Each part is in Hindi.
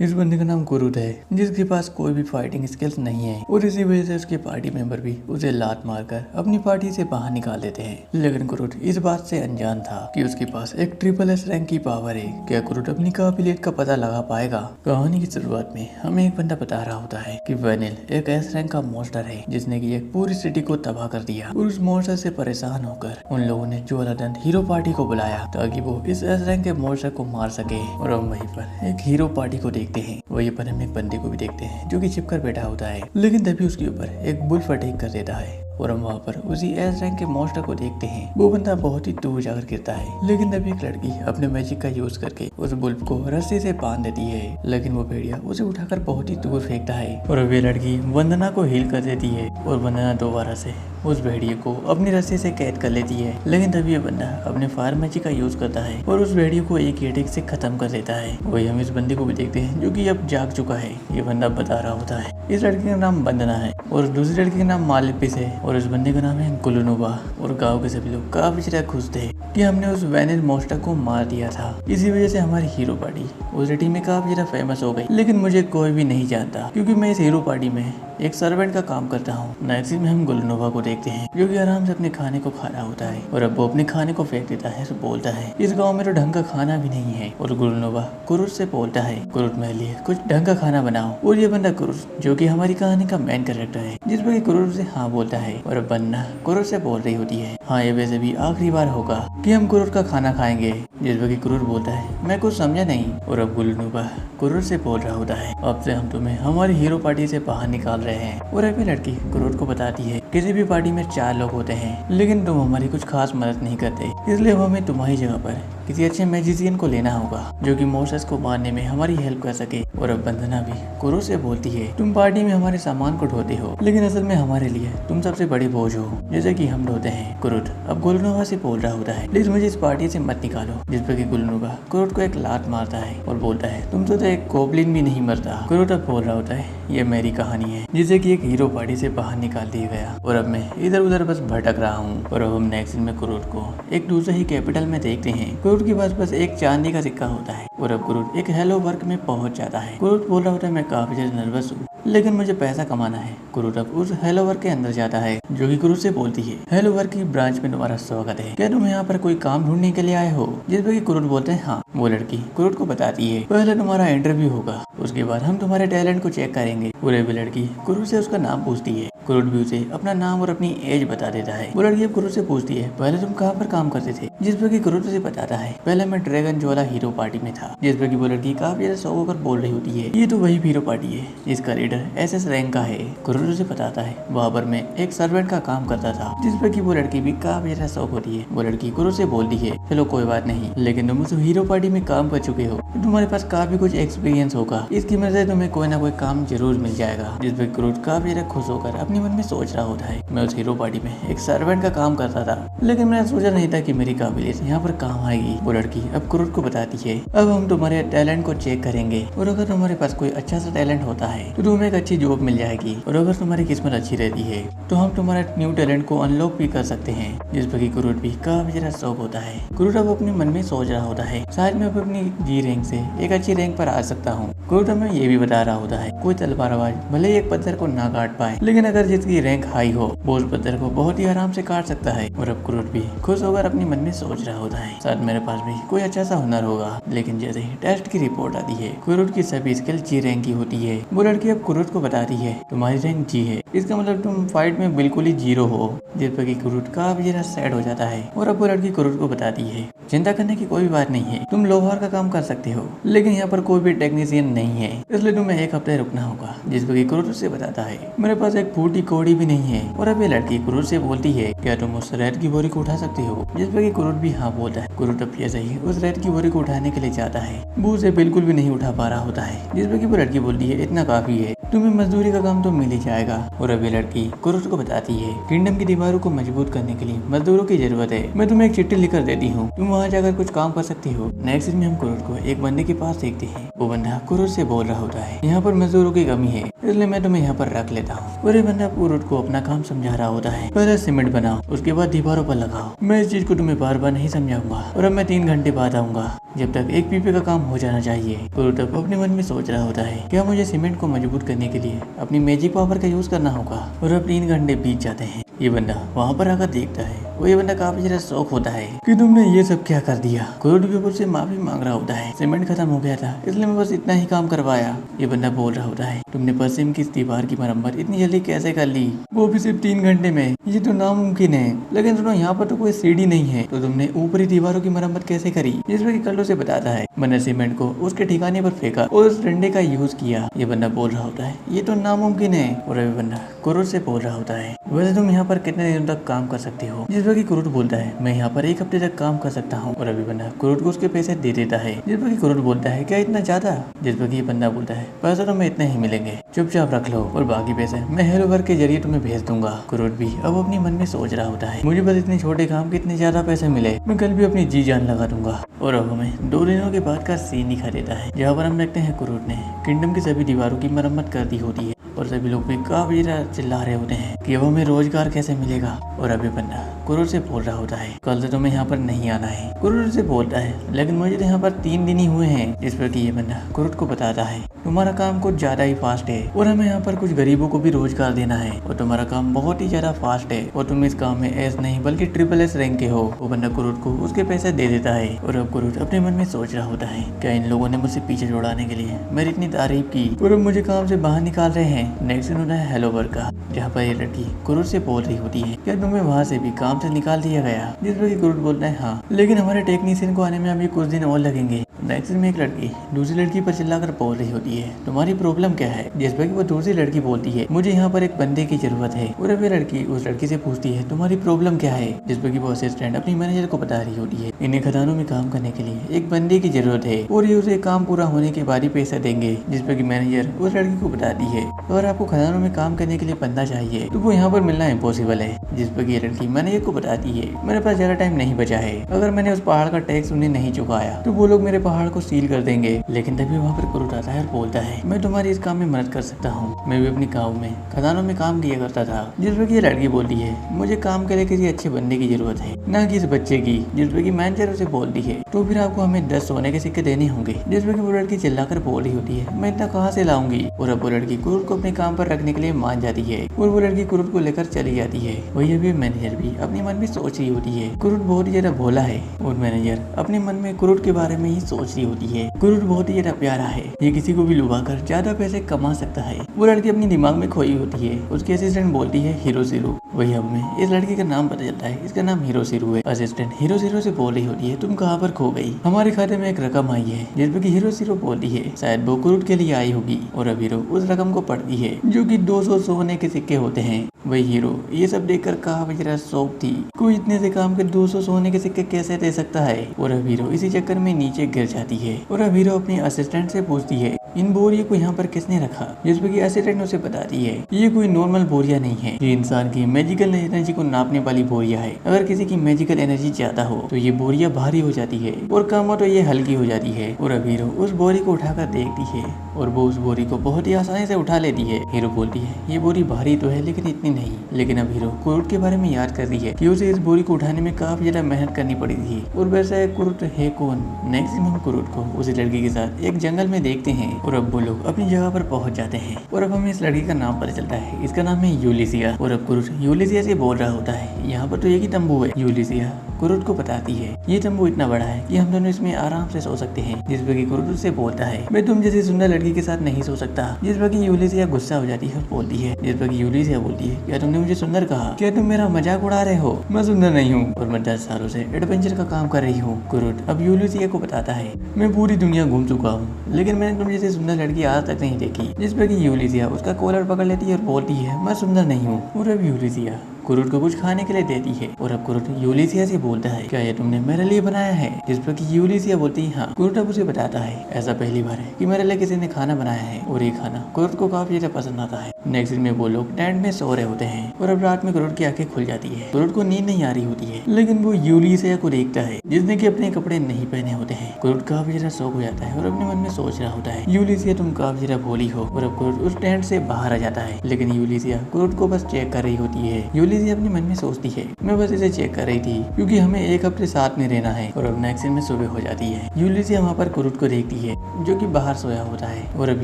इस बंदे का नाम कुरुद है, जिसके पास कोई भी फाइटिंग स्किल्स नहीं है और इसी वजह से उसके पार्टी मेंबर भी उसे लात मारकर अपनी पार्टी से बाहर निकाल देते हैं। लेकिन कुरुद इस बात से अनजान था कि उसके पास एक SSS रैंक की पावर है। क्या कुरुद अपनी काबिलियत का पता लगा पाएगा? कहानी की शुरुआत में हमें एक बंदा बता रहा होता है कि वेनिल एक S रैंक का मॉन्स्टर है जिसने की एक पूरी सिटी को तबाह कर दिया। और उस मॉन्स्टर से परेशान होकर उन लोगों ने ज्वालादंत हीरो पार्टी को बुलाया ताकि वो इस S रैंक के मॉन्स्टर को मार सके। और हम वहीं पर एक हीरो पार्टी को देखते हैं। वहीं पर हम एक बंदे को भी देखते हैं जो कि छिपकर बैठा होता है, लेकिन तभी उसके ऊपर एक बुल्फ अटैक कर देता है और हम वहाँ पर उसी S रैंक के मॉन्स्टर को देखते हैं। वो बंदा बहुत ही दूर जाकर गिरता है, लेकिन तभी एक लड़की अपने मैजिक का यूज करके उस बुल्फ को रस्सी से बांध देती है। लेकिन वो भेड़िया उसे उठाकर बहुत ही दूर फेंकता है और वे लड़की वंदना को हील कर देती है और वंदना दोबारा से उस भेड़िए को अपनी रस्सी से कैद कर लेती है। लेकिन तभी ये बंदा अपने फायर मैजिक का यूज करता है और उस भेड़िए को एक अटैक से खत्म कर देता है। वही हम इस बंदे को भी देखते हैं जो कि अब जाग चुका है। ये बंदा बता रहा होता है इस लड़की का नाम वंदना है और दूसरी लड़की का नाम मालिपिस है और इस बंदे का नाम है गुलनुबा। और गाँव के सभी लोग काफी ज्यादा खुश थे कि हमने उस वेनिल मॉन्स्टर को मार दिया था। इसी वजह से हमारी हीरो पार्टी उस सिटी में काफी ज्यादा फेमस हो गई। लेकिन मुझे कोई भी नहीं जानता क्योंकि मैं इस हीरो पार्टी में एक सर्वेंट का काम करता हूँ। नेक्स्ट में हम गुलनुबा को देखते हैं जो कि आराम से अपने खाने को खा रहा होता है और अब वो अपने खाने को फेंक देता है। तो बोलता है इस गांव में तो ढंग का खाना भी नहीं है। और गुलनुबा कुरुद से बोलता है कुरुद मेरे लिए कुछ ढंग का खाना बनाओ। और ये बंदा कुरुद जो कि हमारी कहानी का मेन कैरेक्टर है, जिस पर कुरुद से हाँ बोलता है और अब बन्ना कुरुद से बोल रही होती है हाँ ये वैसे भी आखिरी बार होगा कि हम कुरुद का खाना खाएंगे। जिस पर कुरुद बोलता है मैं कुछ समझा नहीं। और अब गुलनुबा कुरुद से बोल रहा होता है अब से हम तुम्हें हमारी हीरो पार्टी से बाहर निकाल रहे हैं। और अभी लड़की कुरुद को बताती है किसी भी पार्टी में 4 लोग होते हैं, लेकिन तुम हमारी कुछ खास मदद नहीं करते, इसलिए हमें तुम्हारी जगह पर किसी अच्छे मैजिशियन को लेना होगा जो कि मॉन्स्टर्स को मारने में हमारी हेल्प कर सके। और अब वंदना भी कुरुद से बोलती है तुम पार्टी में हमारे सामान को ढोते हो, लेकिन असल में हमारे लिए तुम सबसे बड़ी बोझ हो जैसे कि हम ढोते हैं। कुरुद अब गुलनुबा से बोल रहा होता है प्लीज मुझे इस पार्टी से मत निकालो। जिस पर कि गुलनुबा कुरुद को एक लात मारता है और बोलता है तुम तो एक गोब्लिन भी नहीं मरता। कुरुद अब बोल रहा होता है ये मेरी कहानी है जिसे कि एक हीरो पार्टी से बाहर निकाल दिया गया और अब मैं इधर उधर बस भटक रहा हूँ। और अब हम नेक्स्ट में कुरुद को एक दूसरे ही कैपिटल में देखते हैं। कुरुद के पास बस एक चांदी का सिक्का होता है और अब कुरुद एक हेलो वर्क में पहुंच जाता है। कुरुद बोल रहा होता है मैं काफी ज्यादा नर्वस हूँ लेकिन मुझे पैसा कमाना है। कुरुद अब उस हेलो वर्क के अंदर जाता है जो कि कुरुद से बोलती है हेलो वर्क की ब्रांच में तुम्हारा स्वागत है, क्या तुम यहाँ पर कोई काम ढूंढने के लिए आए हो? जिस पर कुरुद बोलते हैं हाँ। वो लड़की कुरुद को बताती है पहले तुम्हारा इंटरव्यू होगा, उसके बाद हम तुम्हारे टैलेंट को चेक करेंगे। पूरे भी लड़की कुरुद से उसका नाम पूछती है। कुरुद भी उसे अपना नाम और अपनी एज बता देता है। वो लड़की अब कुरुद से पूछती है पहले तुम कहाँ पर काम करते थे? जिस पर कुरुद उसे बताता है पहले मैं ड्रैगन ज्वाला हीरो पार्टी में था। जिस पर वो लड़की काफी ज्यादा शौक होकर बोल रही होती है ये तो वही हीरो पार्टी है जिसका लीडर SS रैंक का है। कुरुद उसे बताता है वहाँ पर मैं एक सर्वेंट का काम करता था। जिस पर की वो लड़की भी काफी ज्यादा शौक होती है। वो लड़की कुरुद से बोलती है चलो कोई बात नहीं, लेकिन तुम उस हीरो पार्टी में काम कर चुके हो तो तुम्हारे पास काफी कुछ एक्सपीरियंस होगा, इसकी मदद से तुम्हें कोई ना कोई काम जरूर मिल जाएगा। जिस पर कुरुद काफी ज्यादा खुश होकर अपने मन में सोच रहा होता है मैं उस हीरो पार्टी में एक सर्वेंट का काम करता था, लेकिन मैंने सोचा नहीं था कि मेरी काबिलियत यहाँ पर काम आएगी। वो लड़की अब कुरुद को बताती है अब हम तुम्हारे टैलेंट को चेक करेंगे और अगर तुम्हारे पास कोई अच्छा सा टैलेंट होता है तो तुम्हें एक अच्छी जॉब मिल जाएगी और अगर तुम्हारी किस्मत अच्छी रहती है तो हम तुम्हारे न्यू टैलेंट को अनलॉक भी कर सकते हैं। जिस पर कुरुद भी काफी ज्यादा शौक होता है। कुरुद अब अपने मन में सोच रहा होता है शायद मैं अपनी G रैंक से एक अच्छी रैंक पर आ सकता हूँ। कुरुद हमें ये भी बता रहा होता है कोई तलवारबाज भले ही एक पत्थर को ना काट पाए, लेकिन अगर जिसकी रैंक हाई हो वो उस पत्थर को बहुत ही आराम से काट सकता है। और अब कुरुद भी खुश होकर अपने मन में सोच रहा होता है शायद मेरे पास भी कोई अच्छा सा हुनर होगा। लेकिन जैसे ही टेस्ट की रिपोर्ट आती है कुरुद की सभी स्किल G रैंक की होती है। वो लड़की अब कुरुद को बताती है तुम्हारी रैंक G है, इसका मतलब तुम फाइट में बिल्कुल ही 0 हो। जिस पर कुरुद काफी ज्यादा सैड हो जाता है और अब वो लड़की कुरुद को बताती है चिंता करने की कोई बात नहीं है, तुम लोहार का काम कर सकते हो, लेकिन यहाँ पर कोई भी टेक्नीशियन नहीं है इसलिए तुम्हें 1 हफ्ते रुकना होगा। जिस पर कुरुद से बताता है मेरे पास एक फूटी कौड़ी भी नहीं है। और अब ये लड़की कुरुद से बोलती है क्या तुम उस रेत की बोरी को उठा सकते हो? जिस पर कुरुद भी हाँ बोलता है। कुरुद अब जैसे ही उस रेत की बोरी को उठाने के लिए जाता है वो उसे बिल्कुल भी नहीं उठा पा रहा होता है। जिस पर वो लड़की बोलती है इतना काफी है, तुम्हें मजदूरी का काम तो मिल ही जाएगा। और अब ये लड़की कुरुद को बताती है किंगडम की दीवारों को मजबूत करने के लिए मजदूरों की जरूरत है, मैं तुम्हें एक चिट्ठी लिखकर देती हूँ, तुम वहाँ जाकर कुछ काम कर सकती हो। नेक्स्ट में हम कुरुद को एक बंदे के पास देखते हैं। वो बंदा कुरुद से बोल रहा होता है यहाँ पर मजदूरों की कमी है इसलिए मैं तुम्हें यहाँ पर रख लेता हूँ। और ये बंदा कुरुट को अपना काम समझा रहा होता है। पहले सीमेंट बनाओ, उसके बाद दीवारों पर लगाओ। मैं इस चीज को तुम्हें बार बार नहीं समझाऊंगा और अब मैं 3 घंटे बाद आऊंगा, जब तक एक पीपे का काम हो जाना चाहिए। कुरुट अब अपने मन में सोच रहा होता है, क्या मुझे सीमेंट को मजबूत करने के लिए अपनी मैजिक पावर का यूज करना होगा। और अब 3 घंटे बीत जाते हैं। ये बंदा वहाँ पर आकर देखता है। वो ये बंदा काफी ज्यादा शौक होता है कि तुमने ये सब क्या कर दिया। कुरुट के ऊपर से माफी मांग रहा होता है। सीमेंट खत्म हो गया था, इसलिए मैं बस इतना ही काम करवाया। ये बंदा बोल रहा होता है, तुमने पश्चिम की इस दीवार की मरम्मत इतनी जल्दी कैसे कर ली, वो भी सिर्फ 3 घंटे में। ये तो नामुमकिन है। लेकिन सुनो, यहाँ पर तो कोई सीढ़ी नहीं है, तो तुमने ऊपरी दीवारों की मरम्मत कैसे करी। जिसमें कि कल्लू से बताता है, मैंने सीमेंट को उसके ठिकाने पर फेंका और उस डंडे का यूज किया। ये बंदा बोल रहा होता है, ये तो नामुमकिन है। और ये बंदा कुरुट से बोल रहा होता है, वैसे तुम यहाँ पर कितने दिनों तक काम कर सकते हो। जिस पर कि कुरुट बोलता है, मैं यहाँ पर 1 हफ्ते तक काम कर सकता हूँ। और अभी बंदा कुरुट को उसके पैसे दे देता है। जिस पर कि कुरुट बोलता है, क्या इतना ज्यादा। जिस पर कि ये बंदा बोलता है, पैसे तो मैं इतने ही मिलेंगे, चुपचाप रख लो और बाकी पैसे मैं हेलोवर के जरिए तुम्हें भेज दूंगा। कुरुट भी अब अपने मन में सोच रहा होता है, मुझे बस इतने छोटे काम के इतने ज्यादा पैसे मिले, मैं कल भी अपनी जी जान लगा दूंगा। और अब हमें 2 दिनों के बाद का सीन दिखा देता है, जहाँ पर हम देखते हैं कुरुट ने किंगडम की सभी दीवारों की मरम्मत कर दी होती है और सभी लोग भी काफी चिल्ला रहे होते हैं कि अब हमें रोजगार कैसे मिलेगा। और अभी बंदा कुरुट से बोल रहा होता है, कल से तुम्हें यहाँ पर नहीं आना है। कुरुट से बोलता है, लेकिन मुझे तो यहाँ पर 3 दिन ही हुए हैं। जिस पर कि ये बंदा कुरुट को बताता है, तुम्हारा काम कुछ ज्यादा ही फास्ट है और हमें यहाँ पर कुछ गरीबों को भी रोजगार देना है और तुम्हारा काम बहुत ही ज्यादा फास्ट है और तुम इस काम में एस नहीं बल्कि SSS रैंक के हो। वो बंदा कुरुट को उसके पैसे दे देता है। और अब कुरुट अपने मन में सोच रहा होता है, क्या इन लोगों ने मुझसे पीछे छुड़ाने के लिए मेरी इतनी तारीफ की और अब मुझे काम से बाहर निकाल रहे हैं। नेक्स्ट सीन होता है हेलोवर का, जहाँ पर ये लड़की कुरुट से बोल रही होती है, क्या तुम्हें वहाँ से भी काम से निकाल दिया गया। जिस पर कुरुट बोलता है, हाँ, लेकिन हमारे टेक्नीशियन को आने में अभी कुछ दिन और लगेंगे। नेक्स्ट में एक लड़की दूसरी लड़की पर चिल्लाकर बोल रही होती है, तुम्हारी प्रॉब्लम क्या है। जिस पर वो दूसरी लड़की बोलती है, मुझे यहाँ पर एक बंदे की जरूरत है। और अब ये लड़की उस लड़की से पूछती है, तुम्हारी प्रॉब्लम क्या है। जिस पर वो असिस्टेंट अपनी मैनेजर को बता रही होती है, इन्हें खदानों में काम करने के लिए एक बंदे की जरूरत है और ये उसे काम पूरा होने के बाद ही पैसा देंगे। जिस पर मैनेजर उस लड़की को बताती है, अगर आपको खदानों में काम करने के लिए बंदा चाहिए तो वो यहाँ पर मिलना इम्पॉसिबल है। जिस पर ये लड़की मैनेजर को बताती है, मेरे पास ज्यादा टाइम नहीं बचा है, अगर मैंने उस पहाड़ का टैक्स उन्हें नहीं चुकाया तो वो लोग मेरे पहाड़ को सील कर देंगे। लेकिन तभी वहाँ पर कुरुट आता है और बोलता है, मैं तुम्हारी इस काम में मदद कर सकता हूँ, मैं भी अपनी गाँव में खदानों में काम किया करता था। जिस पर ये लड़की बोलती है, मुझे काम के लिए किसी अच्छे बंदे की जरूरत है, ना कि इस बच्चे की। जिस पर मैनेजर उसे बोलती है, तो फिर आपको हमें 10 सोने के सिक्के देने होंगे। जिस पर वो लड़की चिल्लाकर बोल रही होती है, मैं इतना कहाँ से लाऊंगी। और अब वो लड़की कुरुट को अपने काम पर रखने के लिए मान जाती है और वो लड़की कुरुट को लेकर चली जाती है। वही अभी मैनेजर भी अपने मन में सोच रही होती है, कुरुट बहुत ही ज्यादा भोला है। और मैनेजर अपने मन में कुरुट के बारे में ही सोच रही होती है, कुरुट बहुत ही ज्यादा प्यारा है, ये किसी को भी लुभा कर ज्यादा पैसे कमा सकता है। वो लड़की अपनी दिमाग में खोई होती है। उसकी असिस्टेंट बोलती है, हिरोशिरो। वही हमें इस लड़की का नाम पता चलता है, इसका नाम हिरोशिरो है। असिस्टेंट हिरोशिरो से बोल रही होती है, तुम कहाँ पर खो गई, हमारे खाते में एक रकम आई है। जिसपे कि हिरोशिरो बोलती है, शायद वो कुरुट के लिए आई होगी। और अब हीरो उस रकम को पढ़ती है, जो कि 200 सोने के सिक्के होते हैं। वही हीरो ये सब देखकर काफी ज्यादा शौक थी, कोई इतने से काम के 200 सोने के सिक्के कैसे दे सकता है। और अब हीरो इसी चक्कर में नीचे गिर जाती है। और अब हीरो अपनी असिस्टेंट से पूछती है, इन बोरियों को यहाँ पर किसने रखा। जिसपे कि असिस्टेंट उसे बताती है, ये कोई नॉर्मल बोरिया नहीं है, ये इंसान की मैजिकल एनर्जी को नापने वाली बोरिया है। अगर किसी की मैजिकल एनर्जी ज्यादा हो तो ये बोरिया भारी हो जाती है और कम हो तो ये हल्की हो जाती है। और अब हीरो उस बोरी को उठाकर देखती है और वो उस बोरी को बहुत ही आसानी से उठा लेती है। हीरो बोलती है, ये बोरी भारी तो है लेकिन इतनी नहीं। लेकिन अब हीरो कुरुट के बारे में याद कर रही है कि उसे इस बोरी को उठाने में काफी ज्यादा मेहनत करनी पड़ी थी। और वैसे कुरुट है कौन। नेक्स्ट हम कुरुट को उसी लड़की के साथ एक जंगल में देखते हैं और अब वो लोग अपनी जगह पर पहुंच जाते हैं। और अब हमें इस लड़की का नाम पता चलता है, इसका नाम है यूलिसिया। और अब कुरुट यूलिसिया से बोल रहा होता है, यहाँ पर तो एक ही तंबू है। यूलिसिया कुरुट को बताती है, ये तंबू इतना बड़ा है कि हम दोनों इसमें आराम से सो सकते हैं। जिस पर कि कुरुट से बोलता है, मैं तुम जैसी सुंदर लड़की के साथ नहीं सो सकता। जिस पर कि यूलिसिया गुस्सा हो जाती है और बोलती है, जिस पर कि यूलिसिया बोलती है, क्या तुमने मुझे सुंदर कहा, क्या तुम मेरा मजाक उड़ा रहे हो, मैं सुंदर नहीं हूँ और मैं 10 सालों से एडवेंचर का काम कर रही हूँ। कुरुट अब यूलिसिया को बताता है, मैं पूरी दुनिया घूम चुका हूँ लेकिन मैंने तुम जैसी सुंदर लड़की आज तक नहीं देखी। जिस पर कि यूलिसिया उसका कॉलर पकड़ लेती है और बोलती है, मैं सुंदर नहीं हूँ। और अब यूलिसिया कुरुट को कुछ खाने के लिए देती है और अब कुरुट यूलिसिया से बोलता है, क्या ये तुमने मेरे लिए बनाया है। जिस पर कि यूलिसिया बोलती है, हाँ। कुरुट अब उसे बताता है, ऐसा पहली बार है कि मेरे लिए किसी ने खाना बनाया है और ये खाना कुरुट को काफी ज्यादा पसंद आता है। नेक्स्ट सीन में वो लोग टेंट में सो रहे होते हैं और अब रात में क्रूड की आंखें खुल जाती है। क्रूड को नींद नहीं आ रही होती है, लेकिन वो यूलिसिया को देखता है जिसने कि अपने कपड़े नहीं पहने होते हैं। क्रूड काफी ज्यादा शौक हो जाता है और अपने मन में सोच रहा होता है, यूलिसिया तुम काफी ज्यादा भोली हो। और अब क्रूड उस टेंट से बाहर आ जाता है, लेकिन यूलिसिया क्रूड को बस चेक कर रही होती है। यूलिसिया अपने मन में सोचती है, मैं बस इसे चेक कर रही थी क्योंकि हमें एक हफ्ते साथ में रहना है। और अब नेक्स्ट सीन में सुबह हो जाती है। यूलिसिया वहाँ पर क्रूड को देखती है जो कि बाहर सोया होता है और अब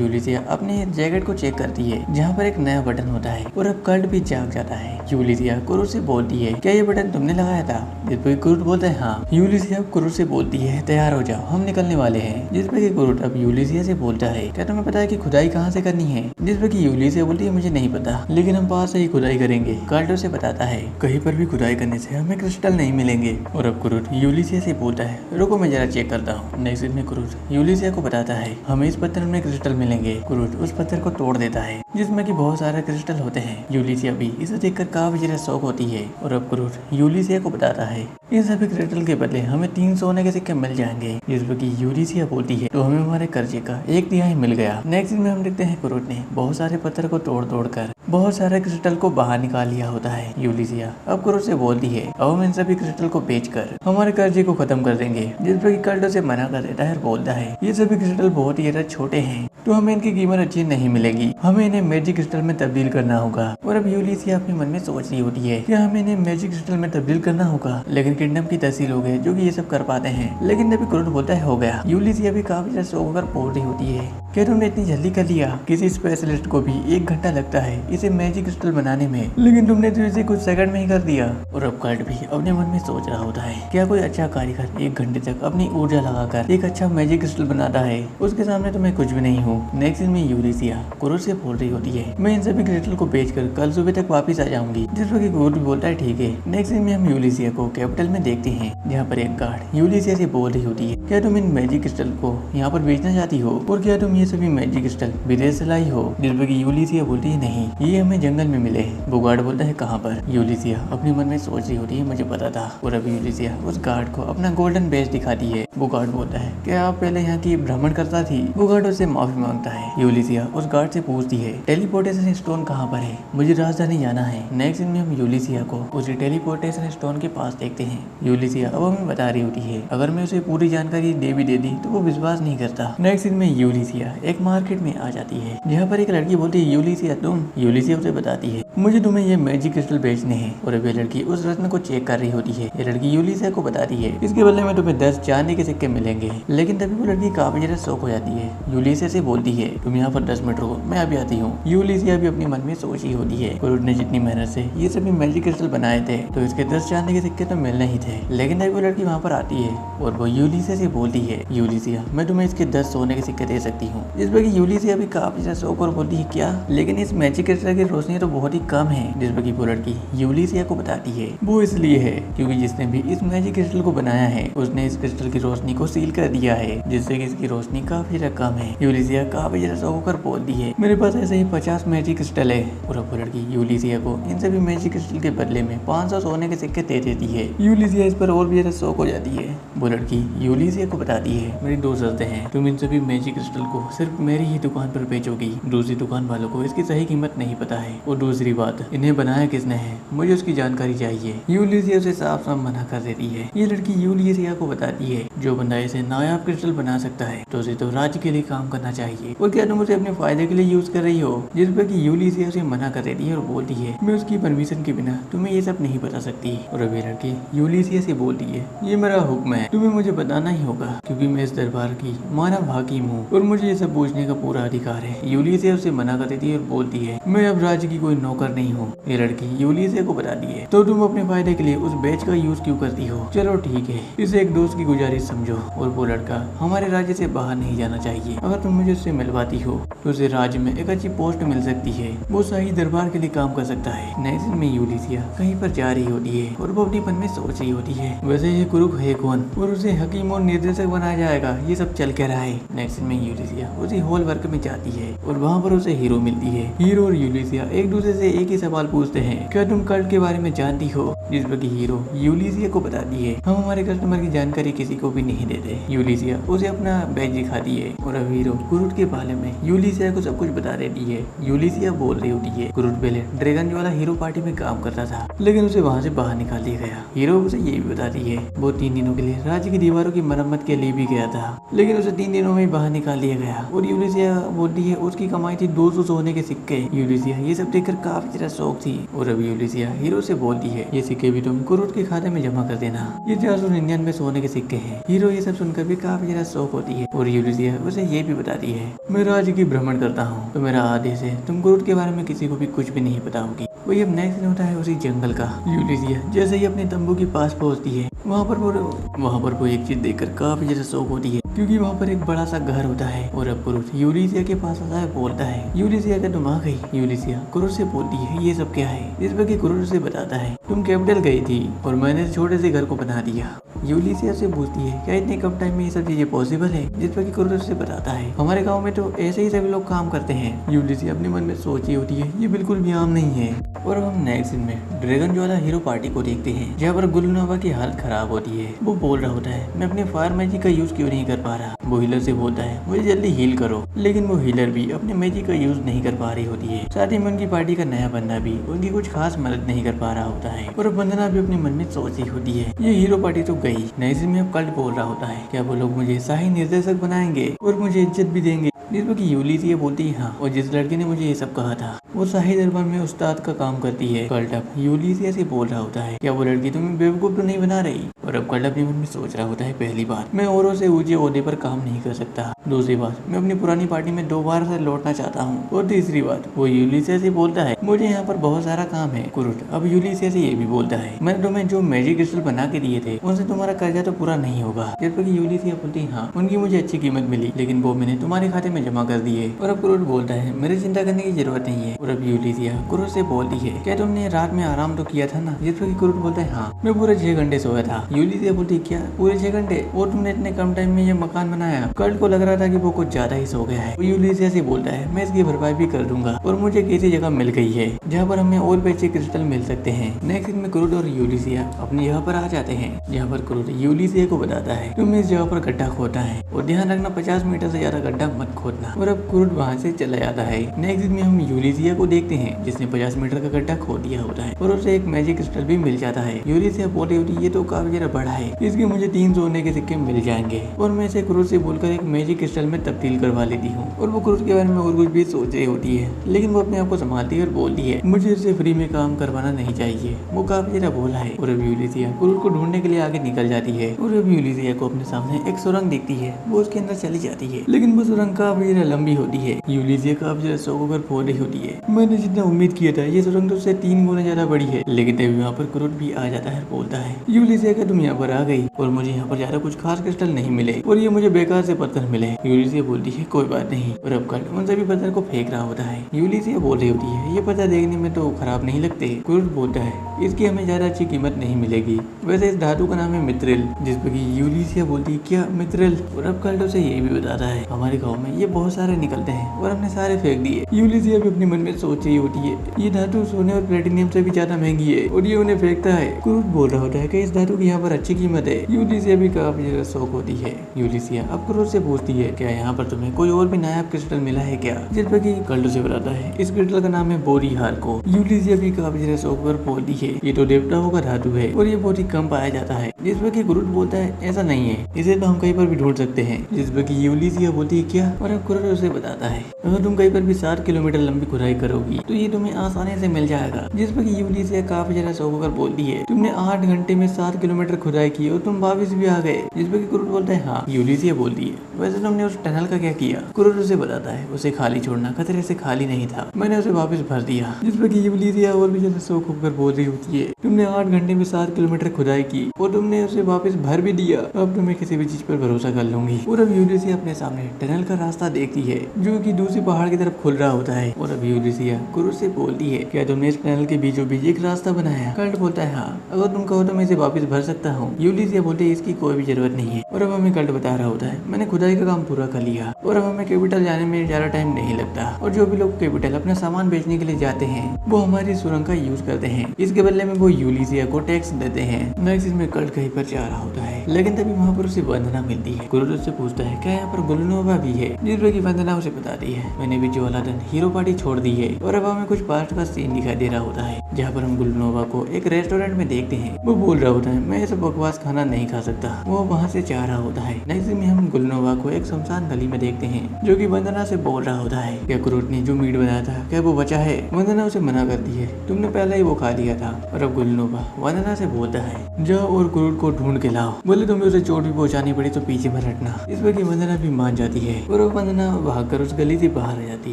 यूलिसिया अपनी जैकेट को चेक करती है जहाँ पर एक नया बटन होता है और अब कर्ट भी जाग जाता है। यूलिसिया क्रूड से बोलती है, क्या ये बटन तुमने लगाया था? जिस पर क्रूड बोलता है हाँ। यूलिसिया क्रूड से बोलती है, तैयार हो जाओ, हम निकलने वाले हैं। जिस पर क्रूड अब यूलिसिया से बोलता है, क्या तुम्हें पता है कि खुदाई कहाँ से करनी है? जिस पर यूलिसिया बोलती है, मुझे नहीं पता, लेकिन हम पास से ही खुदाई करेंगे। कर्ट उसे बताता है, कहीं पर भी खुदाई करने से हमें क्रिस्टल नहीं मिलेंगे। और अब क्रूड यूलिसिया से बोलता है, रुको मैं जरा चेक करता हूँ। नेक्स्ट में क्रूड यूलिसिया को बताता है, हमें इस पत्थर में क्रिस्टल मिलेंगे। क्रूड उस पत्थर को तोड़ देता है जिसमें कि बहुत सारे क्रिस्टल होते हैं। यूलिसिया भी इसे देखकर काफी ज्यादा शौक होती है और अब क्रूड यूलिसिया को बताता है, इन सभी क्रिस्टल के बदले हमें 3 सोने के सिक्के मिल जाएंगे। जिस पर यूलिसिया बोलती है, तो हमें हमारे कर्जे का 1/3 मिल गया। नेक्स्ट में हम देखते हैं क्रूड ने बहुत सारे पत्थर को तोड़ कर बहुत सारे क्रिस्टल को बाहर निकाल लिया होता है। यूलिसिया अब क्रूड से बोलती है, अब हम इन सभी क्रिस्टल को बेचकर हमारे कर्जे को खत्म कर देंगे। जिस पर कर्ट उसे मना कर देता है और बोलता है, ये सभी क्रिस्टल बहुत ही ज्यादा छोटे हैं तो हमें इनकी कीमत अच्छी नहीं मिलेगी, हमें इन्हें मैजिक क्रिस्टल में तब्दील करना होगा। और अब यूलिसिया अपने मन में सोच रही होती है कि हमें इन्हें मैजिक क्रिस्टल में तब्दील करना होगा, लेकिन किंगडम की 10 ही लोग हैं जो कि ये सब कर पाते हैं। लेकिन तभी क्रूड बोलता है, हो गया। यूलिसिया भी काफी ज्यादा शौक होकर बोल रही होती है, क्या तुमने इतनी जल्दी कर लिया? किसी स्पेशलिस्ट को भी 1 घंटा लगता है इसे मैजिक क्रिस्टल बनाने में, लेकिन तुमने तो इसे कुछ सेकंड में ही कर दिया। और अब कर्ट भी अपने मन में सोच रहा होता है, क्या कोई अच्छा कारीगर 1 घंटे तक अपनी ऊर्जा लगाकर एक अच्छा मैजिक क्रिस्टल बनाता है? उसके सामने तो मैं कुछ भी नहीं हूँ। नेक्स्ट में यूलिसिया क्रूड से बोल रही होती है, मैं इन सभी क्रिस्टल को बेचकर कल सुबह तक वापस आ जाऊंगी। जिस पर क्रूड बोलता है, ठीक है। नेक्स्ट में हम यूलिसिया को कैपिटल में देखते हैं जहाँ पर एक गार्ड यूलिसिया से बोल रही होती है, क्या तुम इन मैजिक क्रिस्टल को यहाँ पर बेचना चाहती हो और क्या तुम ये सभी मैजिक क्रिस्टल विदेश से लाई हो? जिस पर यूलिसिया बोलती है, नहीं, ये हमें जंगल में मिले। वो गार्ड बोलता है, कहाँ पर? यूलिसिया अपने मन में सोच रही होती है, मुझे पता था। और अब यूलिसिया उस गार्ड को अपना गोल्डन बेच दिखाती है। वो गार्ड बोलता है, क्या आप पहले यहाँ की भ्रमण करता थी? वो गार्ड उससे माफी मांगता है। यूलिसिया उस गार्ड से पूछती है, टेलीपोर्टेशन स्टोन कहाँ पर है? मुझे राजधानी जाना है। नेक्स्ट में हम यूलिसिया को उसी टेलीपोर्टेशन स्टोन के पास देखते हैं। यूलिसिया अब हमें बता रही होती है, अगर मैं उसे पूरी जानकारी दे भी दे दी तो वो विश्वास नहीं करता। नेक्स्ट में यूलिसिया एक मार्केट में आ जाती है जहाँ पर एक लड़की बोलती है, यूलिसिया तुम? यूलिसिया उसे बताती है, मुझे तुम्हें ये मैजिक क्रिस्टल बेचने हैं। और अब ये लड़की उस रत्न को चेक कर रही होती है। ये लड़की यूलिसिया को बताती है, इसके बदले में तुम्हें 10 चांदी के सिक्के मिलेंगे। लेकिन तभी वो लड़की काफी ज्यादा शौक हो जाती है। यूलिसिया से बोलती है, तुम यहाँ पर 10 मिनट रुको, मैं अभी आती हूँ। यूलिसिया भी अपने मन में सोच रही होती है, क्रूड ने जितनी मेहनत से ये सभी मैजिक क्रिस्टल बनाए थे तो इसके 10 चांदी के सिक्के तो मिलने ही थे। लेकिन तभी वो लड़की वहाँ पर आती है और वो यूलिसिया से बोलती है, यूलिसिया मैं तुम्हें इसके 10 सोने के सिक्के दे सकती हूँ। जिस पर यूलिसिया भी काफी ज्यादा शौक और बोलती है, क्या? लेकिन इस मैजिक क्रिस्टल की रोशनी तो बहुत ही कम है। जिस पर वो लड़की यूलिसिया को बताती है, वो इसलिए है क्योंकि जिसने भी इस मैजिक क्रिस्टल को बनाया है उसने इस क्रिस्टल की रोशनी को सील कर दिया है, जिससे कि इसकी रोशनी काफी ज्यादा कम है। यूलिसिया काफी ज्यादा शौक होकर बोलती है, मेरे पास ऐसे ही 50 मैजिक क्रिस्टल है। और वो लड़की यूलिसिया को इन सभी मैजिक क्रिस्टल के बदले में 500 सोने के सिक्के दे देती है। यूलिसिया इस पर और भी ज्यादा शौक हो जाती है। वो लड़की यूलिसिया को बताती है, मेरी 2 शर्तें हैं, तुम इन सभी मैजिक क्रिस्टल को सिर्फ मेरी ही दुकान पर बेचोगी, दूसरी दुकान वालों को इसकी सही कीमत नहीं पता है, और दूसरी बात, इन्हें बनाया किसने है, मुझे उसकी जानकारी चाहिए। यूलिसिया उसे साफ साफ मना कर देती है। ये लड़की यूलिसिया को बताती है, जो बंदा इसे नायाब क्रिस्टल बना सकता है तो उसे तो राज्य के लिए काम करना चाहिए, और क्या तुम उसे अपने फायदे के लिए यूज कर रही हो? जिस पर कि यूलिसिया उसे मना कर देती है और बोलती है, मैं उसकी परमिशन के बिना तुम्हें ये सब नहीं बता सकती। और अब ये लड़की यूलिसिया से बोलती है, ये मेरा हुक्म है, तुम्हें मुझे बताना ही होगा क्योंकि मैं इस दरबार की मानव हाकिम हूँ और मुझे ये सब पूछने का पूरा अधिकार है। यूलिसिया उसे मना कर देती है और बोलती है, मैं अब राज्य की कोई नौकर नहीं हूँ। ये लड़की यूलिसिया को बताती है, तो तुम अपने फायदे के लिए उस बेच का यूज क्यों करती हो? चलो ठीक है, इसे एक दोस्त की गुजारिश समझो, और वो लड़का हमारे राज्य से बाहर नहीं जाना चाहिए। अगर तुम मुझे उससे मिलवाती हो तो उसे राज्य में एक अच्छी पोस्ट मिल सकती है, वो शाही दरबार के लिए काम कर सकता है। नेक्स्ट में यूलिसिया कहीं पर जा रही होती है और वो अपने मन में सोच रही होती है, वैसे ये कुरुक है कौन और उसे हकीम और निर्देशक बनाया जाएगा, ये सब चल के रहा है। नेक्स्ट में यूलिसिया उसी हॉल वर्क में जाती है और वहाँ पर उसे हीरो मिलती है। हीरो और यूलिसिया एक दूसरे से एक ही सवाल पूछते हैं, क्या तुम कल्ट के बारे में जानती हो? जिस पर कि हीरो यूलिसिया को बताती है हम हमारे कस्टमर की जानकारी किसी को भी नहीं देते। यूलिसिया उसे अपना बैज दिखाती है और अब हीरो कुरुट के बारे में यूलिसिया को सब कुछ बता देती है। यूलिसिया बोल रही होती है कुरुट पहले ड्रैगन वाला हीरो पार्टी में काम करता था, लेकिन उसे वहाँ से बाहर निकाल दिया गया। हीरो उसे ये भी बताती है वो 3 दिनों के लिए राज्य की दीवारों की मरम्मत के लिए भी गया था, लेकिन उसे 3 दिनों में ही बाहर निकाल दिया गया। और यूलिसिया बोलती है उसकी कमाई थी 200 सोने के सिक्के। यूलिसिया ये सब देखकर काफी ज्यादा शौक थी और अब यूलिसिया हीरो से बोलती है ये सिक्के भी तुम कुरुट के खाते में जमा कर देना, ये 499 सोने के सिक्के हैं। हीरो ये सब सुनकर भी काफी ज्यादा शौक होती है और यूलिसिया उसे ये भी बताती है मैं राज्य की भ्रमण करता हूँ तो मेरा आदेश है तुम कुरुट के बारे में किसी को भी कुछ भी नहीं बताओगी। वही अब नेक्स्ट सीन होता है उसी जंगल का। यूलिसिया जैसे ही अपने तंबू के पास पहुंचती है वहाँ पर वो एक चीज देखकर काफी ज्यादा शौक होती है क्योंकि वहाँ पर एक बड़ा सा घर होता है और अब कुरुट यूलिसिया के पास आता है, बोलता है यूलिसिया का तुम आ गई। यूलिसिया कुरुट से बोलती है ये सब क्या है। इस पर कि कुरुट से बताता है तुम कैपिटल गई थी और मैंने छोटे से घर को बना दिया। यूलिसिया से पूछती है क्या इतने कम टाइम में ये सब चीजें पॉसिबल है। जिस पर कि कुरुट से बताता है हमारे गाँव में तो ऐसे ही सभी लोग काम करते हैं। यूलिसिया अपने मन में सोची होती है ये बिल्कुल भी आम नहीं है। और अब हम नेक्स्ट सीन में ड्रैगन ज्वाला हीरो पार्टी को देखते हैं जहाँ पर गुलनोवा की हालत खराब होती है। वो बोल रहा होता है मैं अपने फायर मैजिक का यूज क्यों नहीं कर पा रहा। वो हीलर से बोलता है मुझे जल्दी हील करो, लेकिन वो हीलर भी अपने मैजिक का यूज नहीं कर पा रही होती है। साथ ही में उनकी पार्टी का नया बंदा भी उनकी कुछ खास मदद नहीं कर पा रहा होता है। और अब वंदना भी अपने मन में सोच रही होती है ये हीरो पार्टी तो गई। नए सीन में अब कल्ट बोल रहा होता है क्या वो लोग मुझे शाही निर्देशक बनाएंगे और मुझे इज्जत भी देंगे। जिस पर कि यूलिसिया बोलती है हाँ, और जिस लड़के ने मुझे ये सब कहा था वो शाही दरबार में उस्ताद का काम करती है। कल्ट अब यूलिसिया से बोल रहा होता है क्या वो लड़की तुम्हें बेवकूफ तो नहीं बना रही। और अब कल्ट अपने मन में सोच रहा होता है पहली बार मैं औरों से ऊंचे ओहदे पर काम नहीं कर सकता, दूसरी बात मैं अपनी पुरानी पार्टी में दोबारा से लौटना चाहता हूँ, और तीसरी बात वो यूलिसिया से बोलता है मुझे यहाँ पर बहुत सारा काम है। कुरुट अब यूलिसिया से ये भी बोलता है मैंने तुम्हें जो मैजिक क्रिस्टल बना के दिए थे उनसे तुम्हारा कर्जा तो पूरा नहीं होगा। जिस पर यूलिसिया बोलती हाँ उनकी मुझे अच्छी कीमत मिली लेकिन वो मैंने तुम्हारे खाते में जमा कर दिए। और अब कुरुट बोलता है मेरी चिंता करने की जरूरत नहीं है। और अब यूलिसिया कुरुट से बोलती है क्या तुमने रात में आराम तो किया था ना। जिस पर कुरुट बोलता है हाँ मैं पूरे 6 घंटे सोया था। यूलिसिया बोलती क्या पूरे 6 घंटे और तुमने इतने कम टाइम में ये मकान बनाया। कल्ट को लग रहा था कि वो कुछ ज्यादा ही सो गया है। वो यूलिसिया से बोलता है मैं इसकी भरपाई भी कर दूंगा और मुझे किसी जगह मिल गई है जहाँ पर हमें और भी अच्छे क्रिस्टल मिल सकते हैं। नेक्स्ट सीन में कुरुट और यूलिसिया अपनी जगह पर आ जाते हैं जहाँ पर कुरुट यूलिसिया को बताता है तुम इस जगह पर गड्ढा खोदना है और ध्यान रखना 50 मीटर से ज्यादा गड्ढा मत खोदना। और अब कुरुट वहाँ से चला जाता है। नेक्स्ट सीन में हम यूलिसिया को देखते हैं जिसने 50 मीटर का गड्ढा खोद दिया होता है और उसे एक मैजिक क्रिस्टल भी मिल जाता है। यूलिसिया बोल रही होती है ये तो काफी ज्यादा बड़ा है, इसके मुझे 3 सोने के सिक्के मिल जाएंगे और मैं इसे कुरुट से बोलकर एक मैजिक क्रिस्टल में तब्दील करवा लेती हूँ। और वो कुरुट के बारे में और कुछ भी सोच रही होती है लेकिन वो अपने आप को संभालती है और बोलती है मुझे इसे फ्री में काम करवाना नहीं चाहिए। वो काफी ज्यादा भोला है। और अब यूलिसिया कुरुट को ढूंढने के लिए आगे निकल जाती है और अब यूलिसिया को अपने सामने एक सुरंग दिखती है। वो उसके अंदर चली जाती है लेकिन वो सुरंग काफी ज्यादा लंबी होती है। यूलिसिया काफी ज्यादा शौक होकर खोद रही होती है मैंने जितना उम्मीद किया था ये सुरंग तो उससे 3 गुना ज्यादा बड़ी है। लेकिन तभी वहाँ पर कुरुट भी आ जाता है, बोलता है यूलिसिया का तुम यहाँ पर आ गई और मुझे यहाँ पर ज्यादा कुछ खास क्रिस्टल नहीं मिले और ये मुझे बेकार से पत्थर मिले। यूलिसिया बोलती है कोई बात नहीं। और अब कल्ट उन सभी पत्थर को फेंक रहा होता है। यूलिसिया बोल रही होती है ये पत्थर देखने में तो खराब नहीं लगते। कुरुट बोलता है इसकी हमें ज्यादा अच्छी कीमत नहीं मिलेगी, वैसे इस धातु का नाम है मित्रिल। जिस पर यूलिसिया बोलती है क्या मित्रिल। और अब कल्ट उसे ये भी बताता है हमारे गाँव में ये बहुत सारे निकलते हैं और हमने सारे फेंक दिए। यूलिसिया भी अपने मन में सोच रही होती है ये धातु सोने और प्लेटिनियम से भी ज्यादा महंगी है और ये उन्हें फेंकता है। कुरुट बोल रहा होता है कि इस धातु की यहाँ पर अच्छी कीमत है। यूलिसिया भी काफी ज्यादा शौक होती है। यूलिसिया अब कुरुट से पूछती है क्या यहाँ पर तुम्हें कोई और भी नायाब क्रिस्टल मिला है क्या। जिस पर कि कल्ट उसे बताता है इस क्रिस्टल का नाम है बोरी हार्को। यूलिसिया भी काफी ज्यादा शौक कर बोलती है ये तो देवताओं का धातु है और ये बहुत ही कम पाया जाता है। जिस पर कि कुरुट बोलता है ऐसा नहीं है, इसे तो हम कहीं पर भी ढूंढ सकते हैं। जिस पर कि यूलिसिया बोलती है क्या। और अब कुरुट उसे बताता है अगर तुम कहीं पर भी 7 किलोमीटर लंबी खुदाई करोगी तो ये तुम्हें आसानी से मिल जाएगा। जिस पर कि यूलिसिया काफी ज्यादा शौक होकर बोलती है तुमने 8 घंटे में 7 किलोमीटर खुदाई की और तुम वापिस भी आ गए। जिस पर कि कुरुट बोलता है हाँ। यूलिसिया बोलती है वैसे तुमने उस टनल का क्या किया। कुरुट उसे बताता है उसे खाली छोड़ना खतरे से खाली नहीं था, मैंने उसे वापस भर दिया। जिस पर कि यूलिसिया और भी ज्यादा शौक होकर बोल रही होती है तुमने 8 घंटे में 7 किलोमीटर खुदाई की और तुमने उसे वापस भर भी दिया, अब तो मैं किसी भी चीज पर भरोसा कर लूंगी। और अब यूलिसिया अपने सामने टनल का रास्ता देखती है जो कि दूसरे पहाड़ की तरफ खुल रहा होता है। और अब यूलिसिया कुरुट से बोलती है क्या तुमने इस टनल के बीचों बीच एक रास्ता बनाया। कल्ट बोलता है हाँ, अगर तुम कहो तो मैं इसे वापस भर सकता हूँ। यूलिसिया बोलती है इसकी कोई भी जरूरत नहीं है। और अब हमें कल्ट बता रहा होता है मैंने खुदाई का काम पूरा कर लिया और अब हमें कैपिटल जाने में ज्यादा टाइम नहीं लगता और जो भी लोग कैपिटल अपना सामान बेचने के लिए जाते हैं वो हमारी सुरंग का यूज करते हैं। इसके बदले में वो यूलिसिया को टैक्स देते हैं। नेक्स्ट इसमें कल्ट कहीं पर जा रहा होता है, लेकिन तभी वहाँ पर उसे वंदना मिलती है। कुरुट उससे पूछता है क्या यहाँ पर गुलनोवा भी है, जिस पर की वंदना उसे बताती है मैंने भी जो वाला दिन हीरो पार्टी छोड़ दी है। और अब हमें कुछ पास्ट का सीन दिखाई दे रहा होता है जहाँ पर हम गुलनोवा को एक रेस्टोरेंट में देखते हैं। वो बोल रहा होता है मैं ये सब बकवास खाना नहीं खा सकता, वो वहाँ से जा रहा होता है। नेक्स्ट में हम गुलनोवा को एक शमशान गली में देखते हैं जो कि वंदना से बोल रहा होता है क्या कुरुट ने जो मीट बनाया था क्या वो बचा है। वंदना उसे मना करती है तुमने पहले ही वो खा लिया था। और अब गुलनोवा वंदना से बोलता है जाओ और कुरुट को ढूंढ के लाओ, बोले तुम्हें उसे चोट भी पहुंचानी पड़ी तो पीछे मत हटना। इस पर की वंदना भी मान जाती है और वो वंदना भागकर उस गली से बाहर आ जाती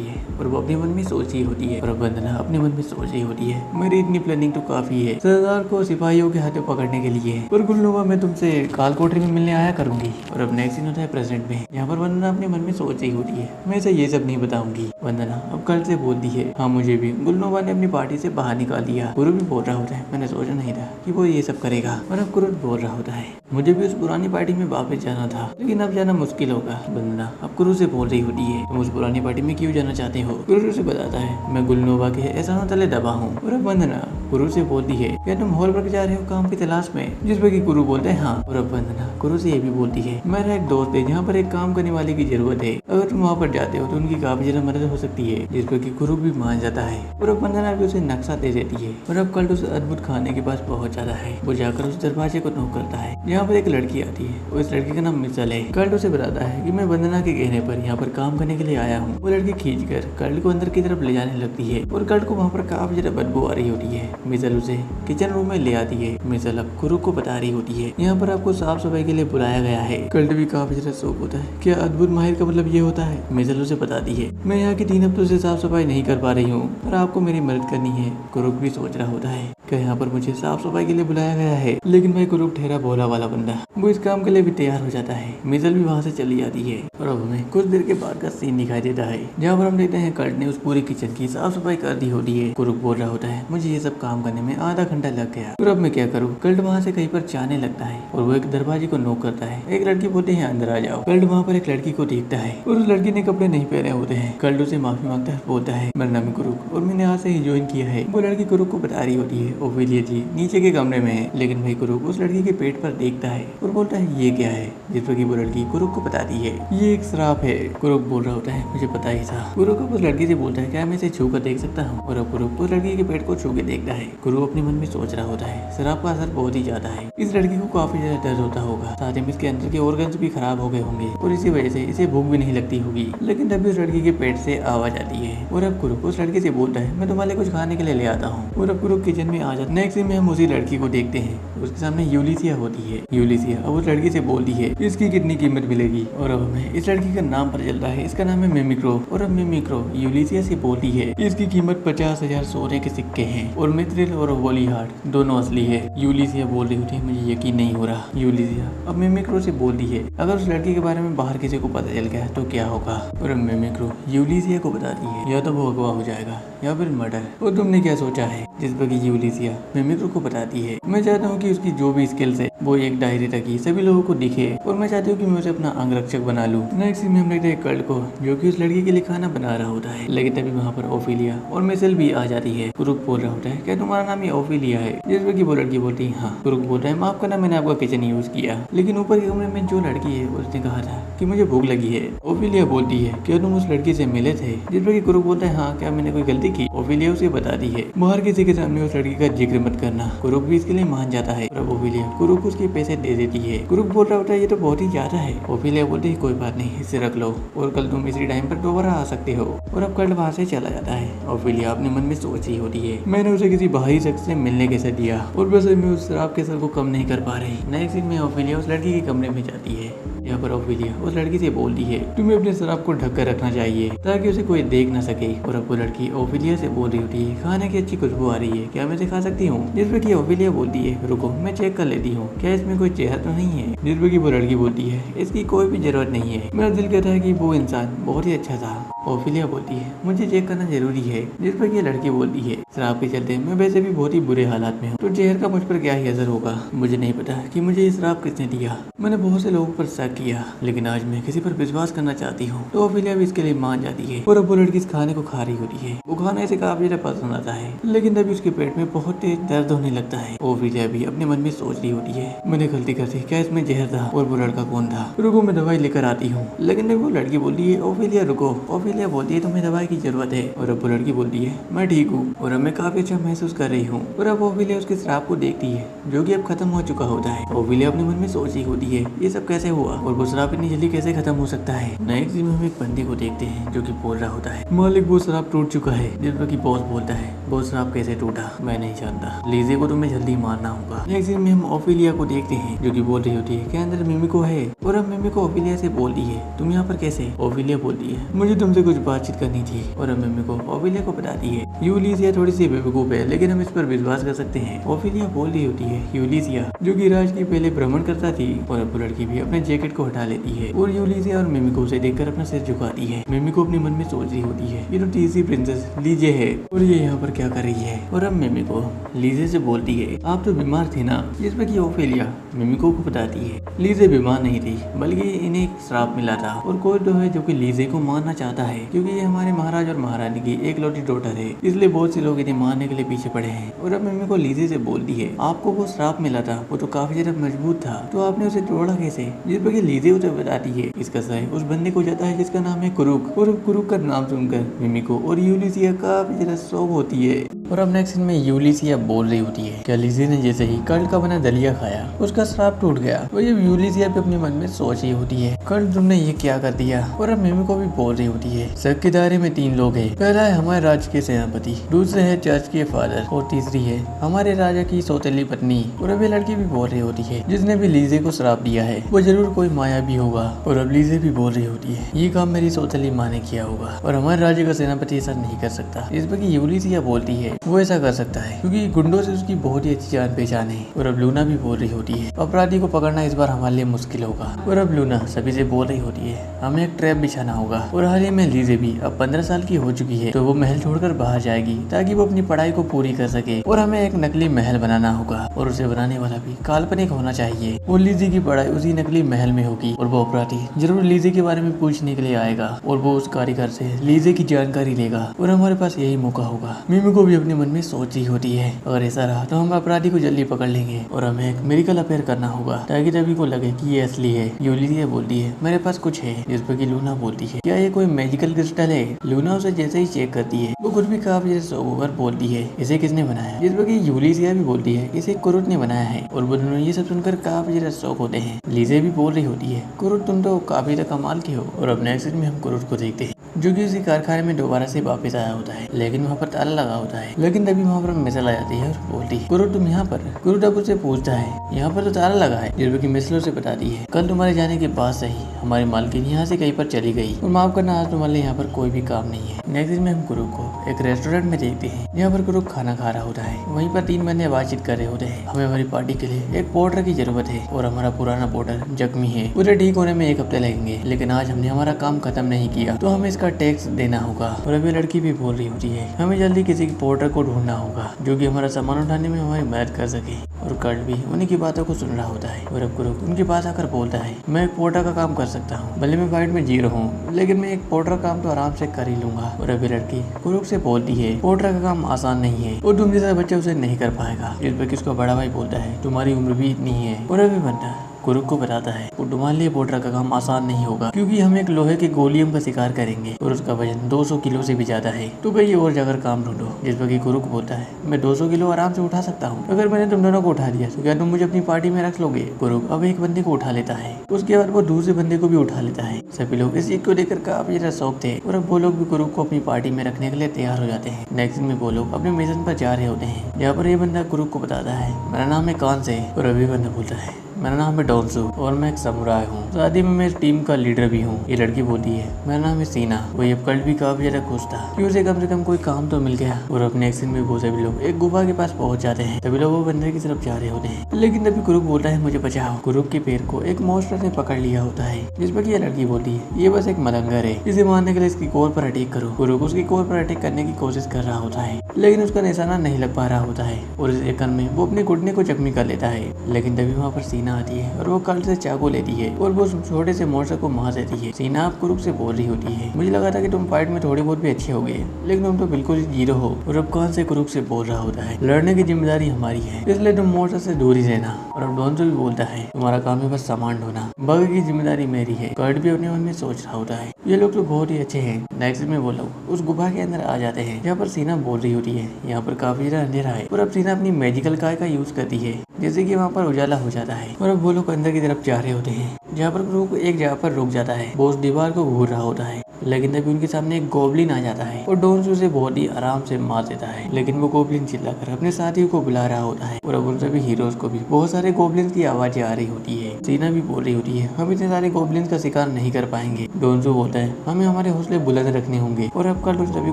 है। और वो अपने मन में सोच ही होती है और वंदना अपने मन में सोच ही होती है मेरी इतनी प्लानिंग तो काफी है सरदार को सिपाहियों के हाथों पकड़ने के लिए। और गुलनोवा मैं तुमसे काल कोठरी में मिलने आया करूंगी। और अब नेक्स्ट सीन होता है प्रेजेंट में, यहाँ पर वंदना अपने मन में सोच ही होती है मैं इसे ये सब नहीं बताऊंगी। वंदना अब कल से बोलती है हाँ मुझे भी गुलनोवा ने अपनी पार्टी से बाहर निकाल दिया। कुरुट भी बोल रहा होता है मैंने सोचा नहीं था कि वो ये सब करेगा। और अब कुरुट बोल रहा होता है मुझे भी उस पुरानी पार्टी में वापस जाना था लेकिन अब जाना मुश्किल होगा। वंदना अब कुरुट से बोल रही होती है तुम उस पुरानी पार्टी में क्यों जाना चाहते हो। कुरुट उसे बताता है मैं गुलनोवा के एहसानों तले दबा हूँ। और अब वंदना कुरुट से बोलती है क्या तुम हॉल पर जा रहे हो काम की तलाश में, जिस पर कि कुरुट बोलते हैं हाँ। और अब वंदना कुरुट से ये भी बोलती है मेरा एक दोस्त है जहाँ पर एक काम करने वाले की जरूरत है, अगर तुम वहाँ पर जाते हो तो उनकी काफी ज्यादा मदद हो सकती है। जिस पर कि कुरुट भी मान जाता है और अब वंदना भी उसे नक्शा दे देती है। और अब कल्ट उस अद्भुत खाने के पास पहुंच जाता है। वो जाकर उस दरवाजे को नॉक करता है यहाँ पर एक लड़की आती है और इस लड़की का नाम मिसल है। कल्ट उसे बताता है कि मैं वंदना के कहने पर यहाँ पर काम करने के लिए आया हूँ। वो लड़की खींचकर कल्ट को अंदर की तरफ ले जाने लगती है और कल्ट को वहाँ पर काफी ज्यादा बदबू आ रही होती है। मिसल उसे किचन रूम में ले आती है। मिसल अब कुरुट को बता रही होती है यहाँ पर आपको साफ सफाई के लिए बुलाया गया है। कल्ट भी काफी ज्यादा शौक होता है क्या अद्भुत माहिर का मतलब ये होता है। मिसल उसे बताती है मैं यहाँ की 3 हफ्तों से साफ सफाई नहीं कर पा रही हूँ और आपको मेरी मदद करनी है। कुरुट भी सोच रहा होता है क्या यहाँ पर मुझे साफ सफाई के लिए बुलाया गया है, लेकिन भाई कुरुट ठहरा भोला वाला बंदा वो इस काम के लिए भी तैयार हो जाता है। मिसल भी वहाँ से चली जाती है और अब हमें कुछ देर के बाद का सीन दिखाई देता है जहाँ पर हम देखते हैं कल्ट ने उस पूरी किचन की साफ सफाई कर दी होती है। कुरुट बोल रहा होता है मुझे ये सब काम करने में आधा घंटा लग गया और अब मैं क्या करूँ। कल्ट वहाँ से कहीं पर जाने लगता है और वो एक दरवाजे को नॉक करता है। एक लड़की बोलती है अंदर आ जाओ। कल्ट वहाँ पर एक लड़की को देखता है और उस लड़की ने कपड़े नहीं पहने होते हैं। कल्ट उसे माफी मांगता है, बोलता है मेरा नाम है कुरुक और मैंने आज से ही ज्वाइन किया है। वो लड़की कुरुक को बता रही होती है ओफेलिया जी नीचे के कमरे में है, लेकिन भाई कुरुक उस लड़की के पेट पर देखता है और बोलता है ये क्या है, जिस पर की वो लड़की कुरुक को बताती है ये एक श्राप है। कुरुक बोल रहा होता है मुझे पता ही था। कुरुक उस लड़की से बोलता है क्या मैं इसे छू कर देख सकता हूँ। और अब कुरुक उस लड़की के पेट को छू के देखता है। कुरुक अपने मन में सोच रहा होता है श्राप का असर बहुत ही ज्यादा है, इस लड़की को काफी ज्यादा दर्द होता होगा, साथ ही इसके अंदर के ऑर्गन्स भी खराब हो गए होंगे और इसी वजह से इसे भूख भी नहीं लगती होगी। लेकिन तभी उस लड़की के पेट से आवाज आती है और अब कुरुक उस लड़की से बोलता है मैं तुम्हारे कुछ खाने के लिए ले आता हूँ। और अब कुरुक किचन में आ जाता है। नेक्स्ट सीन में हम उसी लड़की को देखते हैं, उसके सामने यूलिसिया होती है। यूलिसिया अब उस लड़की से बोलती है इसकी कितनी कीमत मिलेगी। और अब हमें इस लड़की का नाम पता चलता है, इसका नाम है मिमिक्रो। और अब मिमिक्रो यूलिसिया से बोलती है इसकी कीमत 50,000 सोने के सिक्के हैं और मिथ्रिल और होली हार्ट दोनों असली है। यूलिसिया बोल रही होती है मुझे यकीन नहीं हो रहा। यूलिसिया अब मिमिक्रो से बोलती है अगर उस लड़की के बारे में बाहर किसी को पता चल गया तो क्या होगा। और अब मिमिक्रो यूलिसिया को बताती है या तो वो अगवा हो जाएगा या फिर मर्डर। और तुमने क्या सोचा है। जिस पर यूलिसिया मिमिक्रो को बताती है मैं चाहता हूँ कि उसकी जो भी स्किल्स है वो एक डायरी तक सभी लोगों को दिखे और मैं चाहती हूँ कि मैं उसे अपना अंगरक्षक बना लूँ। नेक्स्ट में हम देखते हैं कल्ट को जो कि उस लड़की के लिए खाना बना रहा होता है, लेकिन तभी वहाँ पर ओफेलिया और मिसेल भी आ जाती है। कुरुक बोल रहा होता है क्या तुम्हारा नाम ये ओफेलिया है। जिस पर वो लड़की बोलती है हाँ। कुरुक बोल रहा है माफ करना मैंने आपका किचन यूज किया, लेकिन ऊपर के कमरे में जो लड़की है उसने कहा था कि मुझे भूख लगी है। ओफेलिया बोलती है क्या तुम उस लड़की से मिले थे। जिस पर कुरुक बोलता है हाँ क्या मैंने कोई गलती की। ओफेलिया उसे बताती है बाहर किसी के सामने उस लड़की का जिक्र मत करना। कुरुक भी इसके लिए मान जाता है और ओफेलिया कुरुक उसके पैसे दे देती है। कुरुक बोल रहा होता है ये तो बहुत ही ज्यादा है। ओफेलिया बोलती है कोई बात नहीं इसे रख लो और कल तुम इसी टाइम पर दोबारा आ सकते हो। और अब कल वहाँ से चला जाता है। ओफेलिया अपने मन में सोच रही होती है मैंने उसे किसी बाहरी शख्स से मिलने कैसे दिया और बस मैं उस शराब के असर को कम नहीं कर पा रही। नेक्स्ट सीन में ओफेलिया उस लड़की के कमरे में जाती है। यहाँ पर ओफेलिया उस लड़की से बोलती है तुम्हें अपने शराब को ढक कर रखना चाहिए ताकि उसे कोई देख न सके। और अब वो लड़की ओफेलिया से बोल रही होती है खाने की अच्छी खुशबू आ रही है क्या मैं इसे खा सकती हूँ। जिस पर की ओफेलिया बोलती है रुको मैं चेक कर लेती हूँ क्या इसमें कोई चेहरा तो नहीं है। जिस पर की वो लड़की बोलती है इसकी कोई भी जरूरत नहीं है, मेरा दिल कहता है कि वो इंसान बहुत ही अच्छा था। ओफिलिया बोलती है मुझे चेक करना जरूरी है, जिस पर ये लड़की बोलती है शराब के चलते मैं वैसे भी बहुत ही बुरे हालात में हूँ, तो जहर का मुझ पर क्या ही असर होगा। मुझे नहीं पता कि मुझे ये शराब किसने दिया। मैंने बहुत से लोगों पर शक किया, लेकिन आज मैं किसी पर विश्वास करना चाहती हूँ। तो ओफिलिया भी इसके लिए मान जाती है और अब वो लड़की इस खाने को खा रही होती है। वो खाना इसे काफी ज्यादा पसंद आता है, लेकिन तभी उसके पेट में बहुत तेज दर्द होने लगता है। ओफिलिया भी अपने मन में सोच रही होती है मैंने गलती कर दी, क्या इसमें जहर था और वो लड़का कौन था। रुको मैं दवाई लेकर आती हूँ। लेकिन वो लड़की बोलती है ओफिलिया रुको। ओफिलिया बोलती है तुम्हें दवाई की जरूरत है, और अब वो लड़की बोलती है मैं ठीक हूँ और अब मैं काफी अच्छा महसूस कर रही हूँ। और अब ओफिलिया उसके शराब को देखती है जो कि अब खत्म हो चुका होता है। ओफिलिया अपने मन में सोच रही होती है ये सब कैसे हुआ और वो शराब इतनी जल्दी कैसे खत्म हो सकता है। नेक्स्ट सीन में हम एक बंदी को देखते हैं जो कि बोल रहा होता है मालिक वो शराब टूट चुका है। जिस पर कि बॉस बोलता है वो शराब कैसे टूटा मैं नहीं जानता, लीजे को तुम्हें जल्दी मारना होगा। नेक्स्ट सीन में हम ओफिलिया को देखते हैं जो कि बोल रही होती है क्या अंदर मिमिको है, और अब मिमिको ओफिलिया से बोलती है तुम यहाँ पर कैसे। ओफिलिया बोलती है मुझे तुमसे कुछ बातचीत करनी थी, और अब मिमिको ओफिलिया को बताती है यूलिसिया थोड़ी सी बेवकूफ है लेकिन हम इस पर विश्वास कर सकते हैं। ओफिलिया बोल रही होती है यूलिसिया जो कि राज की पहले भ्रमण करता थी, और अब लड़की भी अपने जैकेट को हटा लेती है और यूलिसिया और मिमिको से देखकर अपना सिर झुकाती है। मिमिको अपने मन में सोच रही होती है ये तो तीसरी प्रिंसेस लीजे है और ये यहाँ पर क्या कर रही है। और अब मिमिको लीजे से बोलती है आप तो बीमार थे ना, जिस पर कि ओफिलिया मिमिको को बताती है लीजे बीमार नहीं थी बल्कि इन्हें एक श्राप मिला था, और कोई तो है जो कि लीजे को मारना चाहता है क्योंकि ये हमारे महाराज और महारानी की एक लौटी डॉटर है, इसलिए बहुत से लोग इन्हें मारने के लिए पीछे पड़े हैं। और अब मिमिको लीजे से बोलती है आपको वो श्राप मिला था वो तो काफी ज्यादा मजबूत था, तो आपने उसे तोड़ा कैसे। जिस पर कि लीजे उसे बताती है इसका सही उस बंदे को जाता है जिसका नाम है कुरुक, और कुरुक का नाम सुनकर मिमिको और यूलिसिया काफी ज्यादा शौक होती है। और अब नेक्स्ट सीन में यूलिसिया बोल रही होती है क्या लीजे ने जैसे ही कल का बना दलिया खाया उसका श्राप टूट गया। और ये यूलिसिया भी अपने मन में सोच रही होती है कल तुमने ये क्या कर दिया। और अब मिमिको भी बोल रही होती है शक के दायरे में 3 लोग हैं, पहला है हमारे राज्य के सेनापति, दूसरे है चर्च के फादर, और तीसरी है हमारे राजा की सौतेली पत्नी। और अब ये लड़की भी बोल रही होती है जिसने भी लीजे को श्राप दिया है वो जरूर कोई माया भी होगा। और अब लीजे भी बोल रही होती है ये काम मेरी सौतेली माँ ने किया होगा और हमारे राज्य का सेनापति ऐसा नहीं कर सकता। इस पर यूलिसिया बोलती है वो ऐसा कर सकता है क्योंकि गुंडों से उसकी बहुत ही अच्छी जान पहचान है। और अब लूना भी बोल रही होती है अपराधी को पकड़ना इस बार हमारे लिए मुश्किल होगा। और अब लूना सभी से बोल रही होती है हमें एक ट्रैप बिछाना होगा। और हाल ही में लीजे भी अब 15 साल की हो चुकी है तो वो महल छोड़कर बाहर जाएगी ताकि वो अपनी पढ़ाई को पूरी कर सके। और हमें एक नकली महल बनाना होगा और उसे बनाने वाला भी काल्पनिक होना चाहिए। वो लीजे की पढ़ाई उसी नकली महल में होगी और वो अपराधी जरूर लीजे के बारे में पूछने के लिए आएगा और वो उस कारीगर से लीजे की जानकारी लेगा और हमारे पास यही मौका होगा। मिमिको भी अपने मन में सोच रही होती है अगर ऐसा रहा तो हम अपराधी को जल्दी पकड़ लेंगे और हमें एक मेडिकल अफेयर करना होगा ताकि तभी को लगे कि ये असली है। यूलिसिया बोलती है मेरे पास कुछ है। जिस पर कि लूना बोलती है क्या ये कोई मैजिकल क्रिस्टल है। लूना उसे जैसे ही चेक करती है वो खुद भी काफी सोकर बोलती है इसे किसने बनाया। जिस पर कि यूलिसिया भी बोलती है इसे कुरुट ने बनाया है। और वो दोनों ये सब सुनकर काफी ज्यादा शौक होते हैं। लीजे भी बोल रही होती है कुरुट तुम तो काफी ज्यादा कमाल की हो। और अब नेक्स्ट सीन में हम कुरुट को देखते हैं जो कि उसी कारखाने में दोबारा से वापस आया होता है, लेकिन वहाँ पर ताला लगा होता है। लेकिन तभी वहाँ पर मिसल आ जाती है और बोलती है कुरुट तुम यहाँ पर। कुरुट अब उसे पूछता है यहाँ पर तो ताला लगा है। जिस पर कि मिसल उसे बताती है कल तुम्हारे जाने के बाद से ही हमारी मालकिन यहाँ से कहीं पर चली गई और माफ करना आज तुम्हारे लिए यहाँ पर कोई भी काम नहीं है। नेक्स्ट दिन में हम कुरुक को एक रेस्टोरेंट में देखते हैं यहाँ पर कुरुक खाना खा रहा होता है। वहीं पर 3 बंदे बातचीत कर रहे होते हैं हमें हमारी पार्टी के लिए एक पोर्टर की जरूरत है और हमारा पुराना पोर्टर जख्मी है, उसे ठीक होने में 1 हफ्ते लगेंगे, लेकिन आज हमने हमारा काम खत्म नहीं किया तो हमें इसका टैक्स देना होगा। और अभी लड़की भी बोल रही होती है हमें जल्दी किसी पोर्टर को ढूंढना होगा जो कि हमारा सामान उठाने में हमारी मदद कर सके। और कर्ट भी उन्हीं की बातों को सुन रहा होता है और अब कुरुक उनके पास आकर बोलता है मैं एक पोर्टर का काम कर सकता हूँ, भले मैं फाइट में जीरो हूँ लेकिन मैं एक पोर्टर का काम तो आराम से कर ही लूंगा। और अभी लड़की कुरुक से बोलती है पोर्टर का काम आसान नहीं है और तुम जैसा बच्चा उसे नहीं कर पाएगा। इस पर किसका बड़ा भाई बोलता है तुम्हारी उम्र भी इतनी ही है। और अभी बंदा कुरुक को बताता है वो तुम्हारे लिए पोर्टर का काम आसान नहीं होगा क्योंकि हम एक लोहे के गोलियम का शिकार करेंगे और उसका वजन 200 किलो से भी ज्यादा है, तो कहीं और जाकर काम ढूंढो। जिस पर कि कुरुक बोलता है मैं 200 किलो आराम से उठा सकता हूँ, अगर मैंने तुम दोनों को उठा दिया तो क्या तुम मुझे अपनी पार्टी में रख लोगे। कुरुक अब एक बंदे को उठा लेता है, उसके बाद वो दूसरे बंदे को भी उठा लेता है। सभी लोग इस चीज को लेकर काफी ज्यादा शौक थे और अब वो लोग भी कुरुक को अपनी पार्टी में रखने के लिए तैयार हो जाते हैं। नेक्स्ट में वो लोग अपने मिशन पर जा रहे होते हैं जहाँ पर ये बंदा कुरुक को बताता है मेरा नाम है कान से। और अभी बंदा बोलता है मेरा नाम है डोंसू और मैं एक समुराई हूँ। शादी में मैं इस टीम का लीडर भी हूँ। ये लड़की बोलती है मेरा नाम है सीना। वही अब कल भी काफी ज्यादा खुश था कि उसे कम से कम कोई काम तो मिल गया। और अपने एक्शन में वो सभी लोग एक गुफा के पास पहुंच जाते हैं। सभी लोग वो बंदर की तरफ जा रहे होते हैं, लेकिन तभी कुरुक बोलता है मुझे बचाओ। कुरुक के पैर को एक मॉन्स्टर ने पकड़ लिया होता है, जिस पर ये लड़की बोलती है ये बस एक मलंगर है, इसे मारने के लिए इसकी कोर पर अटैक करो। कुरुक उसकी कोर पर अटैक करने की कोशिश कर रहा होता है, लेकिन उसका निशाना नहीं लग पा रहा होता है और इस एक में वो अपने घुटने को जख्मी कर लेता है। लेकिन तभी वहाँ पर सीना आती है और वो कल से चाकू लेती है और वो छोटे से मॉन्स्टर को मार देती है। सीना अब कुरुक से बोल रही होती है मुझे लगा था कि तुम फाइट में थोड़ी बहुत भी अच्छे हो गए, लेकिन तुम तो बिल्कुल ही जीरो हो। और अब कान से कुरुक से बोल रहा होता है लड़ने की जिम्मेदारी हमारी है, इसलिए तुम मॉन्स्टर से दूर ही रहना। और अब डोंसू भी बोलता है तुम्हारा काम है बस सामान ढोना, बाकी की जिम्मेदारी मेरी है। कर्ट भी अपने मन में सोच रहा होता है ये लोग तो बहुत ही अच्छे हैं। नेक्स्ट में वो लोग उस गुफा के अंदर आ जाते हैं, जहाँ पर सीना बोल रही होती है यहाँ पर काफी ज्यादा अंधेरा है। और अब सीना अपनी मैजिकल काय का यूज करती है, जैसे कि वहाँ पर उजाला हो जाता है। और अब वो लोग अंदर की तरफ जा रहे होते हैं, जहाँ पर कुरुक एक जगह पर रुक जाता है। वो उस दीवार को घूर रहा होता है, लेकिन तभी उनके सामने एक गोबलिन आ जाता है और डोंसू उसे बहुत ही आराम से मार देता है। लेकिन वो गोबलिन चिल्लाकर अपने साथियों को बुला रहा होता है और अब उन सभी हीरोज को भी बहुत सारे गोबलिन की आवाजें आ रही होती है। सीना भी बोल रही होती है हम इतने सारे गोबलिन का शिकार नहीं कर पाएंगे। डोंसू बोलता है हमें हमारे हौसले बुलंद रखने होंगे। और अब कार्ल उस सभी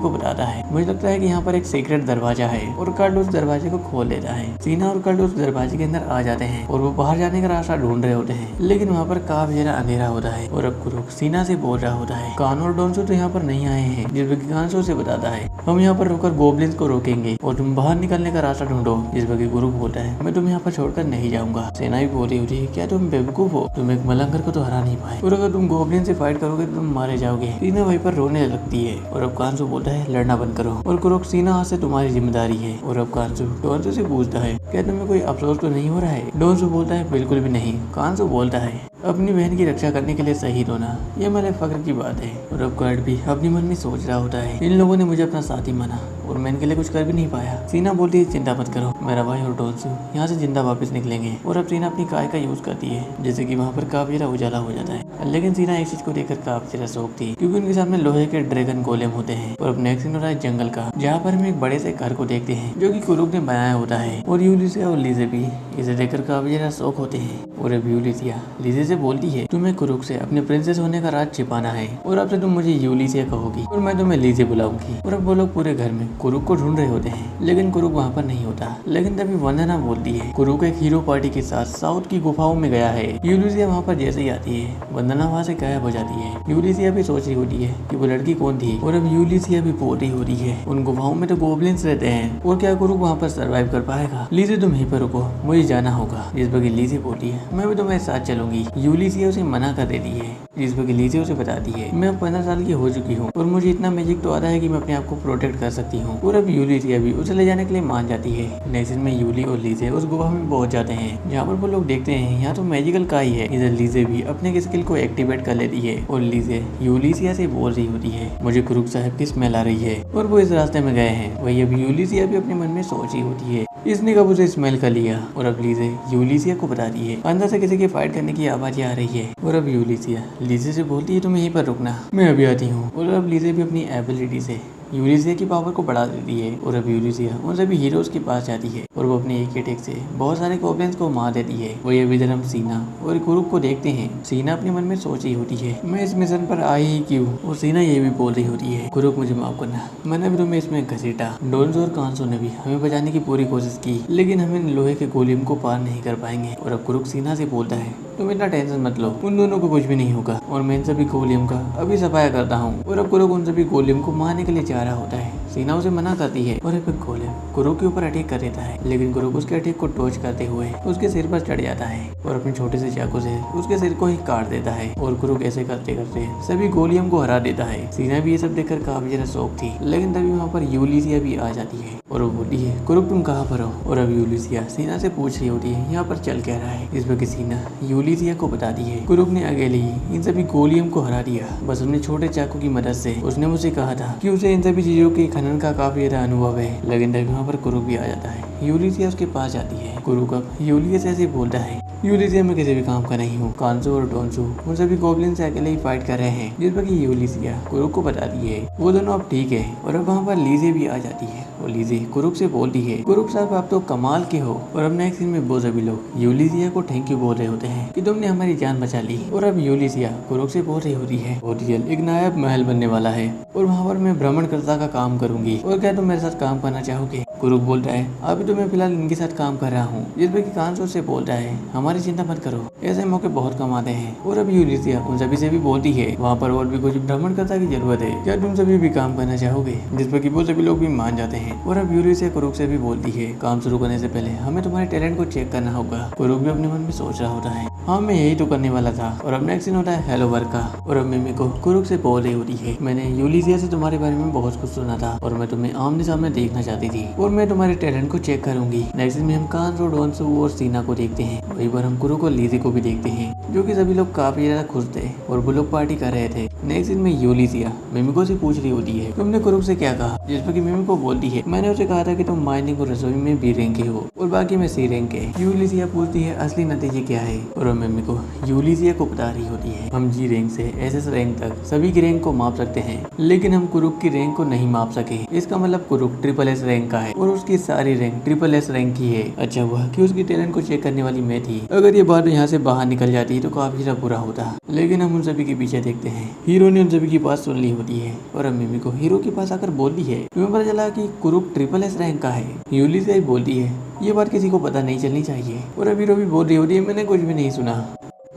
को बताता है मुझे लगता है कि यहाँ पर एक सीक्रेट दरवाजा है, और कार्ल उस दरवाजे को खोल देता है। सीना और कार्ल उस दरवाजे के अंदर आ जाते हैं और वो बाहर जाने का रास्ता ढूंढ रहे होते हैं, लेकिन वहाँ पर काफी ज्यादा अंधेरा होता है। और अब कुरुक सीना से बोल रहा होता है कान और डोंसू तो यहाँ पर नहीं आए हैं, जिस पर कांसो से बताता है हम यहाँ पर रुककर गोबलिन्स को रोकेंगे और तुम बाहर निकलने का रास्ता ढूंढो। जिस पर कुरुक बोलता है मैं तुम यहाँ पर छोड़कर नहीं जाऊंगा। सेना भी बोल रही होती है क्या तुम बेवकूफ हो, तुम एक मलंगर को तो हरा नहीं पाए, और अगर तुम गोबलिन से फाइट करोगे तो तुम मारे जाओगे। सीना वहीं पर रोने लगती है और अब कांसो बोलता है लड़ना बंद करो। और कुरुक सीना आज से तुम्हारी जिम्मेदारी है। और अब कांसो डोंसू से पूछता है क्या तुम्हें कोई अफसोस तो नहीं हो रहा है। डोंसू बोलता है बिल्कुल भी नहीं। कांसो बोलता है अपनी बहन की रक्षा करने के लिए शहीद होना ये मेरे फख्र की बात है। और अब कर्ट भी अपने मन में सोच रहा होता है इन लोगों ने मुझे अपना साथी माना और मैं इनके लिए कुछ कर भी नहीं पाया। सीना बोलती है चिंता मत करो, मेरा भाई और डोंसू यहाँ से जिंदा वापस निकलेंगे। और अब सीना अपनी काय का यूज करती है, जैसे कि वहाँ पर काफी ज्यादा उजाला हो जाता है। लेकिन सीना एक चीज को देखकर काफी ज्यादा शौक थी, क्योंकि उनके सामने लोहे के ड्रैगन गोलेम होते हैं। और अब नेक्स्ट सीन हो रहा है जंगल का, जहाँ पर हम एक बड़े से घर को देखते हैं जो कि कुरुक ने बनाया होता है। और यूलिसिया और लीजे भी इसे देखकर काफी ज्यादा शौक होते हैं। और अब यूलिसिया लीजे से बोलती है तुम्हें कुरुक से अपने प्रिंसेस होने का राज छिपाना है, और अब से तुम मुझे यूलिसिया कहोगी और मैं तुम्हें लीजे बुलाऊंगी। और अब वो लोग पूरे घर में कुरुक को ढूंढ रहे होते हैं, लेकिन कुरुक वहाँ पर नहीं होता। लेकिन तभी वंदना बोलती है कुरुक एक हीरो पार्टी के साथ साउथ की गुफाओं में गया है। यूलिसिया वहाँ पर जैसे ही आती है वंदना वहाँ से गायब हो जाती है। यूलिसिया भी सोच रही होती है कि वो लड़की कौन थी। और अब यूलिसिया भी बोल रही होती है उन गुफाओं में तो गोबलिन्स रहते हैं, और क्या कुरुक वहाँ पर सर्वाइव कर पाएगा। लीजे तुम यहीं पर रुको, मुझे जाना होगा। जिस पर लीजे बोलती है मैं भी तुम्हारे साथ चलूंगी। यूलिसिया उसे मना कर देती है, जिस पर लीजे उसे बताती है मैं 15 साल की हो चुकी हूँ और मुझे इतना मैजिक तो आता है कि मैं अपने आप को प्रोटेक्ट कर सकती हूँ। और अब यूलिसिया भी उसे ले जाने के लिए मान जाती है। नेक्स्ट में यूली और लीजे उस गुफा में पहुंच जाते हैं, जहाँ पर वो लोग देखते हैं यहाँ तो मैजिकल का ही है। इधर लीजे भी अपने स्किल को एक्टिवेट कर लेती है और लीजे यूलिसिया से बोल रही होती है मुझे कुरुक साहब की स्मेल आ रही है, और वो इस रास्ते में गए हैं। वही अब यूलिसिया भी अपने मन में सोच रही होती है इसने कब उसे स्मेल कर लिया। और अब लीजे यूलिसिया को बताती है अंदर से किसी के फाइट करने की आवाजें आ रही है। और अब यूलिसिया लीजे से बोलती है तुम यहीं पर रुकना, मैं अभी आती हूँ। और अब लीजे भी अपनी एबिलिटी से यूलिसिया की पावर को बढ़ा देती है। और अब यूलिसिया उन सभी हीरोज के पास जाती है और वो अपने एक अटैक से बहुत सारे गोब्लिन्स को मार देती है। वही अभी इधर हम सीना और कुरुक को देखते हैं। सीना अपने मन में सोच रही होती है मैं इस मिशन पर आई ही क्यों। और सीना ये भी बोल रही होती है कुरुक मुझे माफ करना, मैंने भी तुम्हें इसमें घसीटा। डोंसू और कांसो ने भी हमें बचाने की पूरी कोशिश की, लेकिन हम इन लोहे के गोलेम को पार नहीं कर पाएंगे। और अब कुरुक सीना से बोलता है तुम इतना टेंशन मत लो, उन दोनों को कुछ भी नहीं होगा और मैं इन सभी गोलेम का अभी सफाया करता हूँ। और अब कुरुक उन सभी गोलेम को मारने के लिए जा रहा होता है। सीना उसे मना करती है और एक गोलेम कुरुक के ऊपर अटैक कर देता है, लेकिन कुरुक उसके अटैक को डॉज करते हुए उसके सिर पर चढ़ जाता है और अपने छोटे से चाकू से उसके सिर को ही काट देता है। और कुरुक ऐसे करते करते सभी गोलियम को हरा देता है। सीना भी ये सब देखकर काफी ज्यादा शौक थी, लेकिन तभी वहाँ पर यूलिसिया भी आ जाती है और वो बोलती है कुरुक तुम कहाँ पर हो। और अब यूलिसिया सीना से पूछ रही होती है यहाँ पर चल क्या रहा है। इस पर सीना यूलिसिया को बताती है कुरुक ने अकेले ही इन सभी गोलियम को हरा दिया, बस अपने छोटे चाकू की मदद से। उसने मुझे कहा था कि उसे इन सभी चीजों के खनन का काफी ज्यादा अनुभव है, लेकिन तभी वहाँ पर कुरुक भी आ जाता है यूलिसिया उसके पास जाती है। कुरुक अब यूलिया से ऐसे बोलता है, यूलिसिया मैं किसी भी काम का नहीं हूँ। कांसो और डोंसो उन सभी गॉब्लिन से अकेले ही फाइट कर रहे हैं, जिस पर कि यूलिसिया कुरुक को बताती है वो दोनों अब ठीक है। और अब वहाँ पर लीजे भी आ जाती है और लीजे कुरुक से बोलती है, कुरुक साहब आप तो कमाल के हो। और अब नेक्स्ट सीन में वो सभी लोग यूलिसिया को थैंक यू बोल रहे होते हैं कि तुमने हमारी जान बचा ली। और अब यूलिसिया कुरुक से बोल रही होती है बहुत जल्द एक नायाब महल बनने वाला है और वहाँ पर मैं भ्रमणकर्ता का काम करूंगी और क्या तुम मेरे साथ काम करना चाहोगे। कुरुक बोलता है अभी तो मैं फिलहाल इनके साथ काम कर रहा हूँ, जिस पर कि कांसो से बोलता है हमारी चिंता मत करो, ऐसे मौके बहुत कम आते हैं। और अब यूलिसिया उन सभी से भी बोलती है वहाँ पर और भी कुछ भ्रमणकर्ता की जरूरत है, क्या तुम सभी भी काम करना चाहोगे, जिस पर कि वो सभी लोग भी मान जाते हैं। और अब यूलिसिया कुरुक से भी बोलती है काम शुरू करने से पहले हमें तुम्हारे टैलेंट को चेक करना होगा। कुरुक भी अपने मन में सोच रहा होता है हाँ मैं यही तो करने वाला था। और अब नेक्स्ट सीन होता है हेलो वर्क का। और अब मिमिको कुरुक से बोल रही होती है मैंने यूलिसिया से तुम्हारे बारे में बहुत कुछ सुना था और मैं तुम्हें आमने सामने देखना चाहती थी और मैं तुम्हारे टैलेंट को चेक करूंगी। नेक्स्ट में हम कांसो, डोंसो और सीना को देखते हैं। वहीं पर हम कुरुक और लीजे को भी देखते हैं, जो कि सभी लोग काफी ज्यादा खुश थे और वो लोग पार्टी कर रहे थे। नेक्स्ट में यूलिसिया मिमिको से पूछ रही होती है तुमने कुरुक से क्या कहा, जिस पर कि मिमिको बोलती है मैंने उसे कहा था कि तुम माइनिंग और रसोई में बी रैंक के हो और बाकी में सी रैंक के। यूलिसिया पूछती है असली नतीजे क्या है और मिमिको यूलिसिया को बता रही होती है हम जी रैंक से एसएस रैंक तक सभी की रैंक को माप सकते हैं, लेकिन हम कुरुक की रैंक को नहीं माप सके। इसका मतलब कुरुक ट्रिपल एस रैंक का है और उसकी सारी रैंक ट्रिपल एस रैंक की है। अच्छा हुआ कि उसकी टैलेंट को चेक करने वाली मैं थी, अगर ये बात यहाँ से बाहर निकल जाती तो काफी ज्यादा बुरा होता। लेकिन हम उन सभी के पीछे देखते हैं हीरो ने उन सभी की बात सुन ली होती है और अब मिमिको हीरो के पास आकर बोलती है तुम्हें पता चला कि कुरुक ट्रिपल एस रैंक का है। यूलिसिया बोलती है ये बात किसी को पता नहीं चलनी चाहिए और अब हीरो भी बोल रही होती है मैंने कुछ भी नहीं सुना।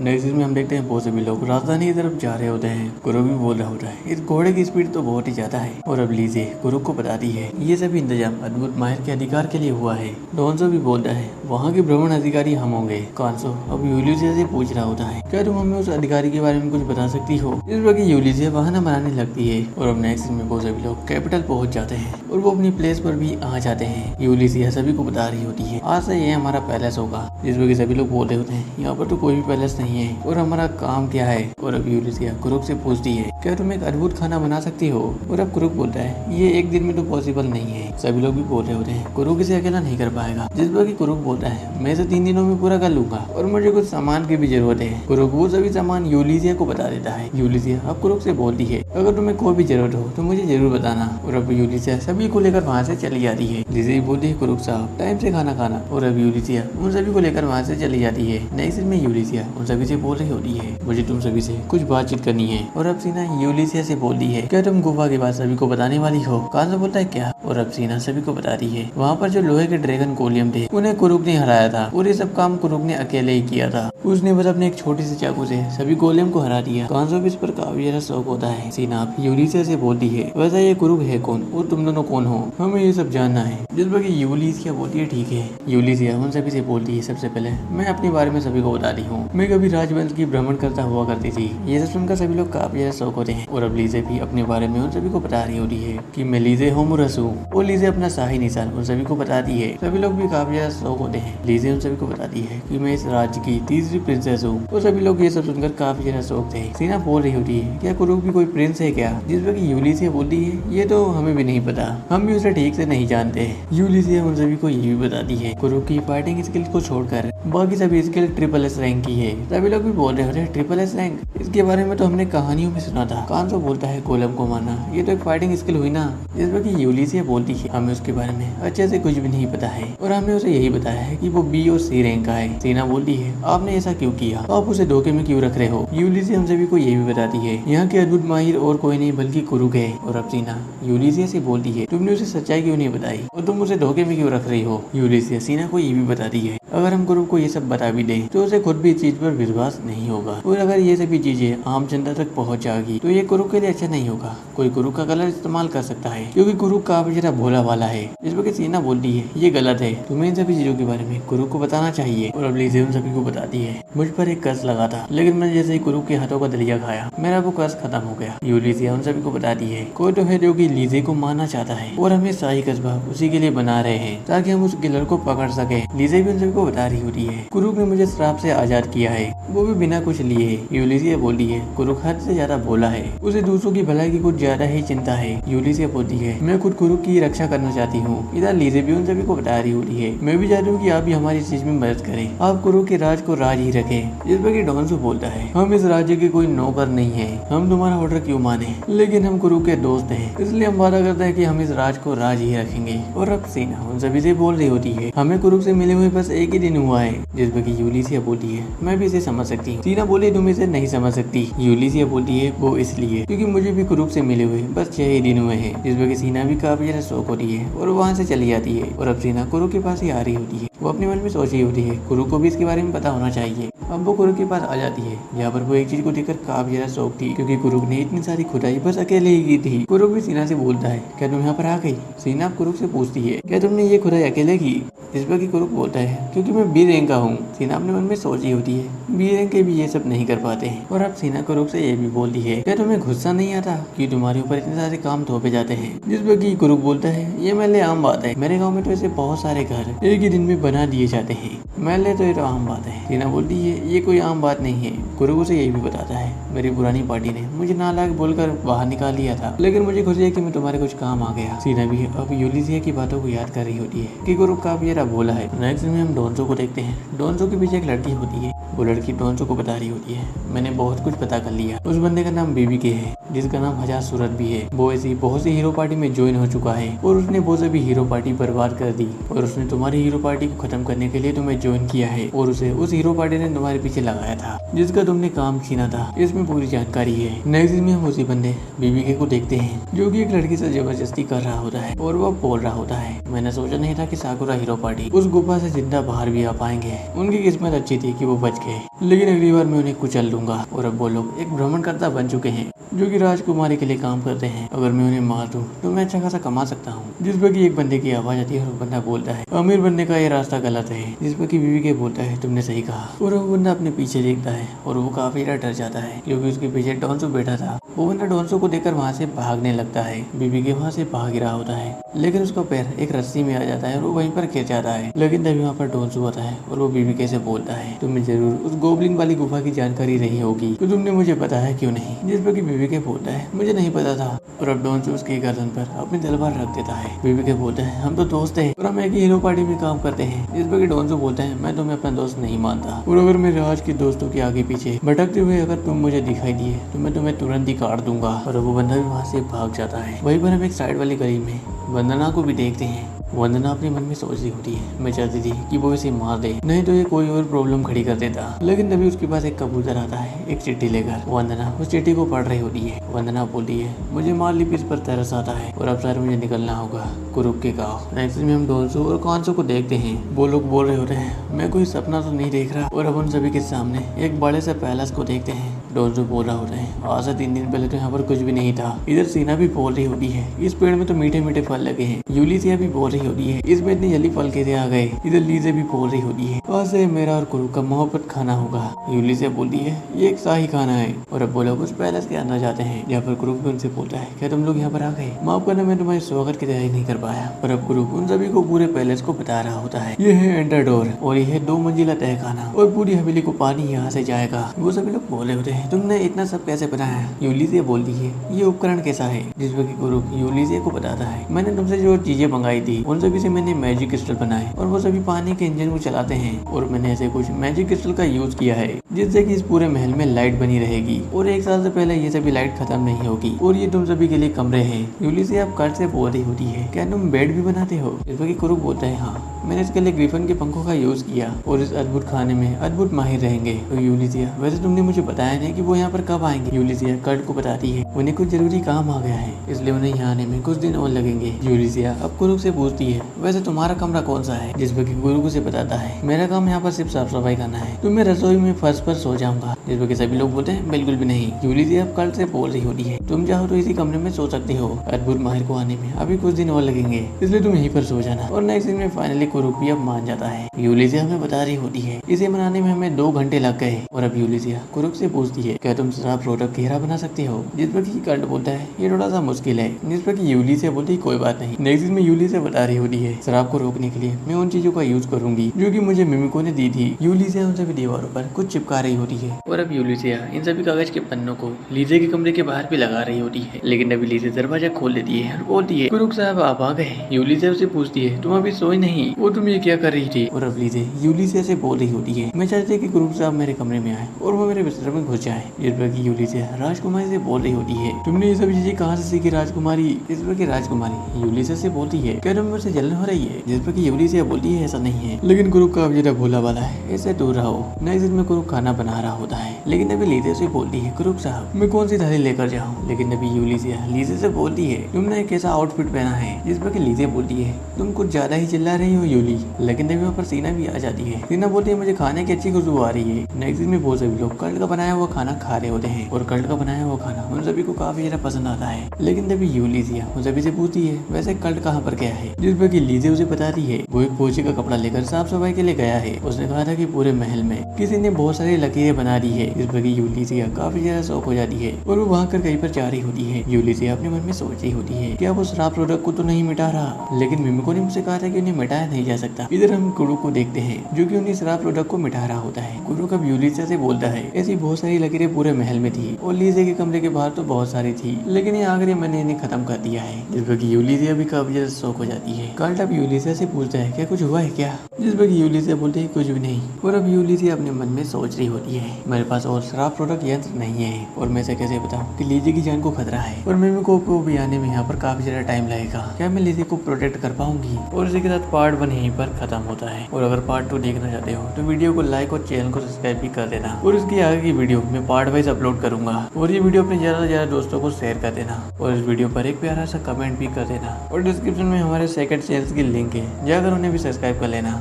नेक्स्ट में हम देखते हैं बहुत सभी लोग राजधानी की तरफ जा रहे होते हैं। कुरुक भी बोल रहा होता है इस घोड़े की स्पीड तो बहुत ही ज्यादा है। और अब लीजे कुरुक को बताती है ये सभी इंतजाम अद्भुत माहिर के अधिकार के लिए हुआ है। डोंसो भी बोलता है वहाँ के भ्रमण अधिकारी हम होंगे। कांसो अब यूलिसिया से पूछ रहा होता है क्या तुम हमें उस अधिकारी के बारे में कुछ बता सकती हो, इस वक्त यूलिसिया बहाना बनाने लगती है। और अब नेक्स्ट में बहुत सभी लोग कैपिटल पहुंच जाते हैं और वो अपनी प्लेस पर भी आ जाते हैं। यूलिसिया सभी को बता रही होती है आज से ये हमारा पैलेस होगा, जिस वक्त सभी लोग बोल रहे होते हैं यहाँ पर तो कोई भी पैलेस नहीं है और हमारा काम क्या है। और अब यूलिसिया कुरुक से पूछती है क्या तुम एक अद्भुत खाना बना सकती हो। और अब कुरुक बोलता है ये एक दिन में तो पॉसिबल नहीं है। सभी लोग भी बोल रहे होते हैं कुरुक इसे अकेला नहीं कर पाएगा, जिस पर कि कुरुक बोलता है मैं इसे 3 दिनों में पूरा कर लूंगा और मुझे कुछ सामान की भी जरूरत है। कुरुक वो सभी सामान यूलिसिया को बता देता है। यूलिसिया अब कुरुक से बोलती है अगर तुम्हें कोई भी जरूरत हो तो मुझे जरूर बताना। और अब यूलिसिया सभी को लेकर वहाँ से चली जाती है। लीजे बोलती है कुरुक साहब टाइम से खाना खाना। और अब यूलिसिया उन सभी को लेकर वहाँ से चली जाती है। नेक्स्ट में यूलिसिया उन सभी से बोल रही होती है मुझे तुम सभी से कुछ बातचीत करनी है। और अब सीना यूलिसिया से बोलती है क्या तुम गुफा की बात सभी को बताने वाली हो। कांसो बोलता है क्या। और अब सीना सभी को बताती है वहाँ पर जो लोहे के ड्रैगन गोलियम थे उन्हें कुरुक ने हराया था और ये सब काम कुरुक ने अकेले ही किया था। उसने बस अपने एक छोटी सी चाकू से सभी गोलियम को हरा दिया। कांसो भी इस पर काफी ज्यादा शौक होता है। सीना यूलिसिया से बोलती है वैसा ये कुरुक है कौन और तुम दोनों कौन हो, हमें ये सब जानना है। जिस पर यूलिसिया बोलती है ठीक है। यूलिसिया उन सभी से बोलती है सबसे पहले मैं अपने बारे में सभी को बताती हूँ, मैं कभी राजवंश की भ्रमण करता हुआ करती थी। ये सब सुनकर सभी लोग काफी ज्यादा शौक होते हैं। और अब लीजे भी अपने बारे में उन सभी को बता रही होती है कि मैं लीजे होमुरस हूँ। और लीजे अपना शाही निशान उन सभी को बताती है। सभी लोग भी काफी ज्यादा शौक होते हैं। लीजे उन सभी को बताती है कि मैं इस राज्य की तीसरी प्रिंसेस हूँ। और सभी लोग ये सब सुनकर काफी ज्यादा शौक थे। सीना बोल रही होती है क्या कुरुक भी कोई प्रिंस है क्या, जिस पर यूलिसिया बोलती है ये तो हमें भी नहीं पता, हम भी उसे ठीक से नहीं जानते। यूलिसिया उन सभी को ये भी बताती है कुरुक की फाइटिंग स्किल को छोड़कर बाकी सभी स्किल ट्रिपल एस रैंक की है। सभी लोग भी बोल रहे होते हैं ट्रिपल एस रैंक, इसके बारे में तो हमने कहानियों में सुना था। कांसो बोलता है गोलम को मारना ये तो एक फाइटिंग स्किल हुई ना। जिस पर कि यूलिसिया बोलती है हमें उसके बारे में अच्छे से कुछ भी नहीं पता है और हमने उसे यही बताया है कि वो बी और सी रैंक का है। सीना बोलती है आपने ऐसा क्यों किया, आप उसे धोखे में क्यों रख रहे हो। यूलिसिया हम सभी को ये भी बताती है यहाँ के अद्भुत माहिर और कोई नहीं बल्कि कुरुक है। और अब सीना यूलिसिया से बोलती है तुमने उसे सच्चाई क्यों नहीं बताई और तुम उसे धोखे में क्यों रख रही हो। यूलिसिया सीना को ये भी बताती है अगर हम कुरुक को ये सब बता भी दें तो उसे खुद भी इस चीज पर विश्वास नहीं होगा और अगर ये सभी चीजें आम जनता तक पहुंच जाएगी तो ये कुरुक के लिए अच्छा नहीं होगा। कोई कुरुक का कलर इस्तेमाल कर सकता है क्योंकि कुरुक काफी ज्यादा भोला वाला है। इस पर सीना बोलती है ये गलत है, तुम्हें इन सभी चीजों के बारे में कुरुक को बताना चाहिए। और अब लीजे उन सभी को बताती है मुझ पर एक कर्ज लगा था लेकिन मैंने जैसे ही कुरुक के हाथों का दलिया खाया मेरा वो कर्ज खत्म हो गया। यूलिसिया उन सभी को बताती है कोई तो है जो कि लीजे को मारना चाहता है और हमें शाही कस्बा उसी के लिए बना रहे हैं ताकि हम उस किलर को पकड़ सके। लीजे भी उन सभी को को बता रही होती है कुरुक ने मुझे श्राप से आजाद किया है, वो भी बिना कुछ लिए। यूलिसिया बोलती है कुरुक हद से ज्यादा बोला है, उसे दूसरों की भलाई की कुछ ज्यादा ही चिंता है। यूलिसिया बोलती है मैं खुद कुरुक की रक्षा करना चाहती हूँ। इधर लीजे भी उन सभी को बता रही होती है मैं भी चाहती हूँ कि आप भी हमारी चीज में मदद करें, आप कुरुक के राज को राज ही रखें। जिस पर कि डॉन्सो बोलता है हम इस राज्य के कोई नौकर नहीं है, हम तुम्हारा ऑर्डर क्यों माने, लेकिन हम कुरुक के दोस्त हैं, इसलिए हम वादा करते हैं कि हम इस राज को राज ही रखेंगे। और अब सीना उन सभी से बोल रही होती है हमें कुरुक से मिले हुए बस एक ही दिन हुआ है। जिस पर कि यूलिसिया बोलती है मैं भी इसे समझ सकती हूँ। सीना बोली तुम इसे नहीं समझ सकती। यूलिसिया बोलती है वो इसलिए क्योंकि मुझे भी कुरुक से मिले हुए बस 6 ही दिन हुए हैं। जिस पर कि सीना भी काफी ज्यादा शौक होती है और वहाँ से चली जाती है। और अब सीना कुरुक के पास ही आ रही होती है, वो अपने मन में सोच रही होती है कुरुक को भी इसके बारे में पता होना चाहिए। अब वो कुरुक के पास आ जाती है जहाँ पर वो एक चीज को देखकर काफी ज्यादा शौक थी क्योंकि कुरुक ने इतनी सारी खुदाई बस अकेले ही की थी। कुरुक भी सीना से बोलता है क्या तुम यहाँ पर आ गई। सीना कुरुक से पूछती है क्या तुमने ये खुदाई अकेले की। जिस पर कि कुरुक बोलता है क्योंकि मैं बी रैंक का हूँ। सीना अपने मन में सोच रही होती है बी रैंक के भी ये सब नहीं कर पाते हैं। और अब सीना कुरुक से ये भी बोलती है क्या तुम्हें गुस्सा नहीं आता कि तुम्हारे ऊपर इतने सारे काम थोपे जाते हैं। जिस पर कि कुरुक बोलता है ये मेरे लिए आम बात है, मेरे गाँव में तो ऐसे बहुत सारे घर एक ही दिन में बना दिए जाते हैं, मेरे लिए तो ये तो आम बात है। सीना बोलती है ये कोई आम बात नहीं है। कुरुक उसे यही भी बताता है मेरी पुरानी पार्टी ने मुझे नालायक बोलकर बाहर निकाल लिया था, लेकिन मुझे खुशी है कि मैं तुम्हारे कुछ काम आ गया। सीना भी अब यूलिसिया की बातों को याद कर रही होती है कि कुरुक काफी ज्यादा बोला है। नेक्स्ट में हम डॉन्सो को देखते हैं। डॉन्सो के पीछे एक लड़की होती है, वो लड़की डॉन्सो को बता रही होती है मैंने बहुत कुछ पता कर लिया। उस बंदे का नाम बीबी के है जिसका नाम हजार सूरत भी है। वो ऐसी बहुत सी हीरो पार्टी में ज्वाइन हो चुका है और उसने वो सभी हीरो पार्टी बर्बाद कर दी और उसने तुम्हारी हीरो पार्टी को खत्म करने के लिए तुम्हें ज्वाइन किया है और उसे उस हीरो पार्टी ने तुम्हारे पीछे लगाया था जिसका तुमने काम छीना था। इसमें पूरी जानकारी है। नेक्स्ट में हम उसी बंदे बीबी के को देखते हैं जो कि एक लड़की से जबरदस्ती कर रहा होता है और वो बोल रहा होता है मैंने सोचा नहीं था कि साकुरा हीरो पार्टी उस गुफा से जिंदा बाहर भी आ पाएंगे। उनकी किस्मत अच्छी थी कि वो बच गए, लेकिन अगली बार मैं उन्हें कुचल दूंगा। और अब वो लोग एक भ्रमणकर्ता बन चुके हैं जो कि राजकुमारी के लिए काम करते हैं। अगर मैं उन्हें मार दूं तो मैं अच्छा खासा कमा सकता हूँ। जिस पर कि एक बंदे की आवाज आती है और वो बंदा बोलता है अमीर बनने का ये रास्ता गलत है। जिस पर कि बीवी के बोलता है तुमने सही कहा। और वो बंदा अपने पीछे देखता है और वो काफी डर जाता है क्योंकि उसके पीछे डॉन्सो बैठा था। वो बंदा डॉन्सो को देखकर वहाँ से भागने लगता है। बीबी के वहाँ से भाग रहा होता है लेकिन उसका पैर एक रस्सी में आ जाता है और वो वहीं पर गिर जाता है। लेकिन तभी वहाँ पर डॉन्सो आता है और वो बीबी के से बोलता है तुम्हें जरूर उस गोबलिन वाली गुफा की जानकारी रही होगी तो तुमने मुझे बताया क्यों नहीं। जिस पर कि बीबी के बोलता है मुझे नहीं पता था। और अब डॉन्सो उसकी गर्दन पर अपनी तलवार रख देता है। बीबी के बोलता है हम तो दोस्त हैं और हम एक ही हीरो पार्टी में काम करते हैं। जिस पर कि डॉन्सो बोलता है मैं तुम्हें अपना दोस्त नहीं मानता और अगर मेरे आज के दोस्तों के आगे पीछे भटकते हुए अगर तुम मुझे दिखाई दिए तो मैं तुम्हें तुरंत ही काट दूंगा। और वो बंदा भी वहाँ से भाग जाता है। वहीं पर हम एक साइड वाली गली में वंदना को भी देखते हैं। वंदना अपने मन में सोच रही होती है मैं चाहती थी कि वो इसे मार दे नहीं तो ये कोई और प्रॉब्लम खड़ी कर देता, लेकिन तभी उसके पास एक कबूतर आता है एक चिट्ठी लेकर। वंदना उस चिट्ठी को पढ़ रही होती है। वंदना बोलती है मुझे मार लिपिस पर तरस आता है और अब सर मुझे निकलना होगा कुरुक के गाँव। नेक्स्ट में हम डॉन्सो और कांसो को देखते हैं। वो लोग बोल रहे होते हैं मैं कोई सपना तो नहीं देख रहा। और अब उन सभी के सामने एक बड़े से पैलेस को देखते हैं। डॉन्सो बोल रहा होता है आज से 3 दिन पहले तो यहाँ पर कुछ भी नहीं था। इधर सीना भी बोल रही होती है इस पेड़ में तो मीठे मीठे फल लगे हैं। यूलिसिया भी बोल रही होती है इसमें इतनी जल्दी फल कैसे आ गए। इधर लीजे भी बोल रही होती है आज से मेरा और कुरुक का मोहब्बत खाना होगा। यूलिसिया बोलती है ये एक शाही खाना है। और अब वो लोग उस पैलेस के अंदर जाते हैं जहाँ पर कुरुक भी उनसे बोलता है क्या तुम लोग यहाँ पर आ गए, माफ करना मैं तुम्हारे स्वागत की तैयारी नहीं कर पाया। और अब कुरुक उन सभी को पूरे पैलेस को बता रहा होता है ये है एंटर डोर और ये है 2 मंजिला तहखाना और पूरी हवेली को पानी यहाँ से जाएगा। वो सभी लोग बोले होते हैं तुमने इतना सब कैसे बनाया। यूलिसिया बोलती है ये उपकरण कैसा है। जिस पर कि कुरुक यूलिसिया को बताता है मैंने तुमसे जो चीजें मंगाई थी उन सभी से मैंने मैजिक क्रिस्टल बनाए और वो सभी पानी के इंजन को चलाते हैं और मैंने ऐसे कुछ मैजिक क्रिस्टल का यूज किया है जिससे कि इस पूरे महल में लाइट बनी रहेगी और 1 साल से पहले ये सभी लाइट खत्म नहीं होगी और ये तुम सभी के लिए कमरे हैं। यूलिसिया अब कट से बोल रही होती है क्या तुम बेड भी बनाते हो। जिस पर कि कुरुक बोलता है हाँ मैंने इसके लिए ग्रिफन के पंखों का यूज किया और इस अद्भुत खाने में अद्भुत माहिर रहेंगे। तो यूलिसिया वैसे तुमने मुझे बताया नहीं कि वो यहाँ पर कब आएंगे। यूलिसिया कर्ट को बताती है उन्हें कुछ जरूरी काम आ गया है इसलिए उन्हें यहाँ आने में कुछ दिन और लगेंगे। यूलिसिया अब कुरुक से पूछती है वैसे तुम्हारा कमरा कौन सा है। जिस पर कि कुरुक उसे बताता है मेरा काम यहाँ पर सिर्फ साफ सफाई करना है तो मैं रसोई में फर्श पर सो जाऊंगा। जिस पर कि सभी लोग बोलते हैं बिल्कुल भी नहीं। यूलिसिया अब कर्ट से बोल रही होती है तुम चाहो तो इसी कमरे में सो सकते हो, अद्भुत माहिर को आने में अभी कुछ दिन और लगेंगे इसलिए तुम यहीं पर सो जाना। और नेक्स्ट दिन में फाइनली कुरुक भी अब मान जाता है। यूलिसिया हमें बता रही होती है इसे मनाने में हमें 2 घंटे लग गए और अब यूलिसिया कुरुक से पूछती है क्या तुम शराब प्रोडक्ट घेरा बना सकते हो, जिस पर कि कर्ट बोलता है ये थोड़ा सा मुश्किल है, जिस पर कि यूलिसिया बोलती है कोई बात नहीं। नेक्स्ट में यूलिसिया बता रही होती है शराब को रोकने के लिए मैं उन चीजों का यूज करूंगी जो कि मुझे मिमिको ने दी थी। यूलिसिया उन सभी दीवारों पर कुछ चिपका रही होती है और अब यूलिसिया इन सभी कागज के पन्नों को लीजे के कमरे के बाहर भी लगा रही होती है, लेकिन अभी लीजे दरवाजा खोल देती है और बोलती है कुरुक साहब आप आ गए। यूलिसिया उसे पूछती है तुम अभी सोई नहीं, वो तुम ये क्या कर रही थी। और अब लीजे यूलिसिया से बोल रही होती है मैं चाहती कि कुरुक साहब मेरे कमरे में आए और वो मेरे बिस्तर में घुस जाए। जिस पर की यूलिसिया राजकुमारी से बोल रही होती है तुमने ये सभी चीजें कहाँ से सीखी राजकुमारी। इस पर की राजकुमारी यूलिसिया से बोलती है क्या तुम मुझसे जलन हो रही है। जिस पर की यूलिसिया बोलती है ऐसा नहीं है, लेकिन कुरुक का जरा भोला वाला है, इससे दूर रहो। नेक्स्ट दिन में कुरुक खाना बना रहा होता है, लेकिन अभी लीजे से बोलती है कुरुक साहब मैं कौन सी थाली लेकर जाऊँ। लेकिन अभी यूलिसिया लीजे से बोलती है तुमने एक ऐसा आउटफिट पहना है। जिस पर की लीजे बोलती है तुम कुछ ज्यादा ही चिल्ला रही हो यूली। लेकिन अभी वहाँ पर सीना भी आ जाती है। सीना बोलती है मुझे खाने की अच्छी खुशबू आ रही है। नेक्स्ट दिन में बहुत सभी लोग कर्ट का बनाया हुआ खाना खा रहे होते हैं और कर्ट का बनाया हुआ खाना उन सभी को काफी ज्यादा पसंद आता है। लेकिन तभी यूलिसिया उन सभी से पूछती है वैसे कर्ट कहाँ पर गया है। जिस पर की लीजे उसे बताती है वो एक फौजी का कपड़ा लेकर साफ सफाई के लिए गया है। उसने कहा था कि पूरे महल में किसी ने बहुत सारी लकीरें बना दी है। जिस पर की यूलिसिया काफी ज्यादा शौक हो जाती है और वो वहाँ कर कहीं पर जा रही होती है। यूलिसिया अपने मन में सोच रही होती है क्या वो शराब प्रोडक्ट को तो नहीं मिटा रहा, लेकिन मिमिको ने मुझसे कहा था कि उन्हें मिटाया नहीं जा सकता। इधर हम कुरुक को देखते हैं जो कि उन्हें शराब प्रोडक्ट को मिटा रहा होता है। कुरुक अब यूलिसिया से बोलता है ऐसी बहुत सारी लकीरें पूरे महल में थी और लीजे के कमरे के बाहर तो बहुत सारी थी, लेकिन ये आखिर मैंने इन्हें खत्म कर दिया है। जिस पर की यूलिसिया भी काफी ज्यादा शौक हो जाती है। कर्ट अब यूलिसिया से पूछता है क्या कुछ हुआ है क्या। जिस पर की यूलिसिया बोलती है कुछ भी नहीं। और अब यूलिसिया अपने मन में सोच रही होती है मेरे पास और शराब प्रोडक्ट यंत्र नहीं है और मैं इसे कैसे बताऊं कि लीजे की जान को खतरा है और मिमिको को भी आने में यहाँ पर काफी ज्यादा टाइम लगेगा। क्या मैं लीजे को प्रोटेक्ट कर पाऊंगी। और इसी के साथ पार्ट 1 यहीं पर खत्म होता है। और अगर पार्ट 2 देखना चाहते हो तो वीडियो को लाइक और चैनल को सब्सक्राइब भी कर देना और इसकी आगे की वीडियो मैं पार्ट वाइज अपलोड करूंगा और ये वीडियो अपने ज्यादा से ज्यादा दोस्तों को शेयर कर देना और इस वीडियो पर एक प्यारा सा कमेंट भी कर देना और डिस्क्रिप्शन में हमारे सेकंड चैनल की लिंक है, जाकर उन्हें भी सब्सक्राइब कर लेना।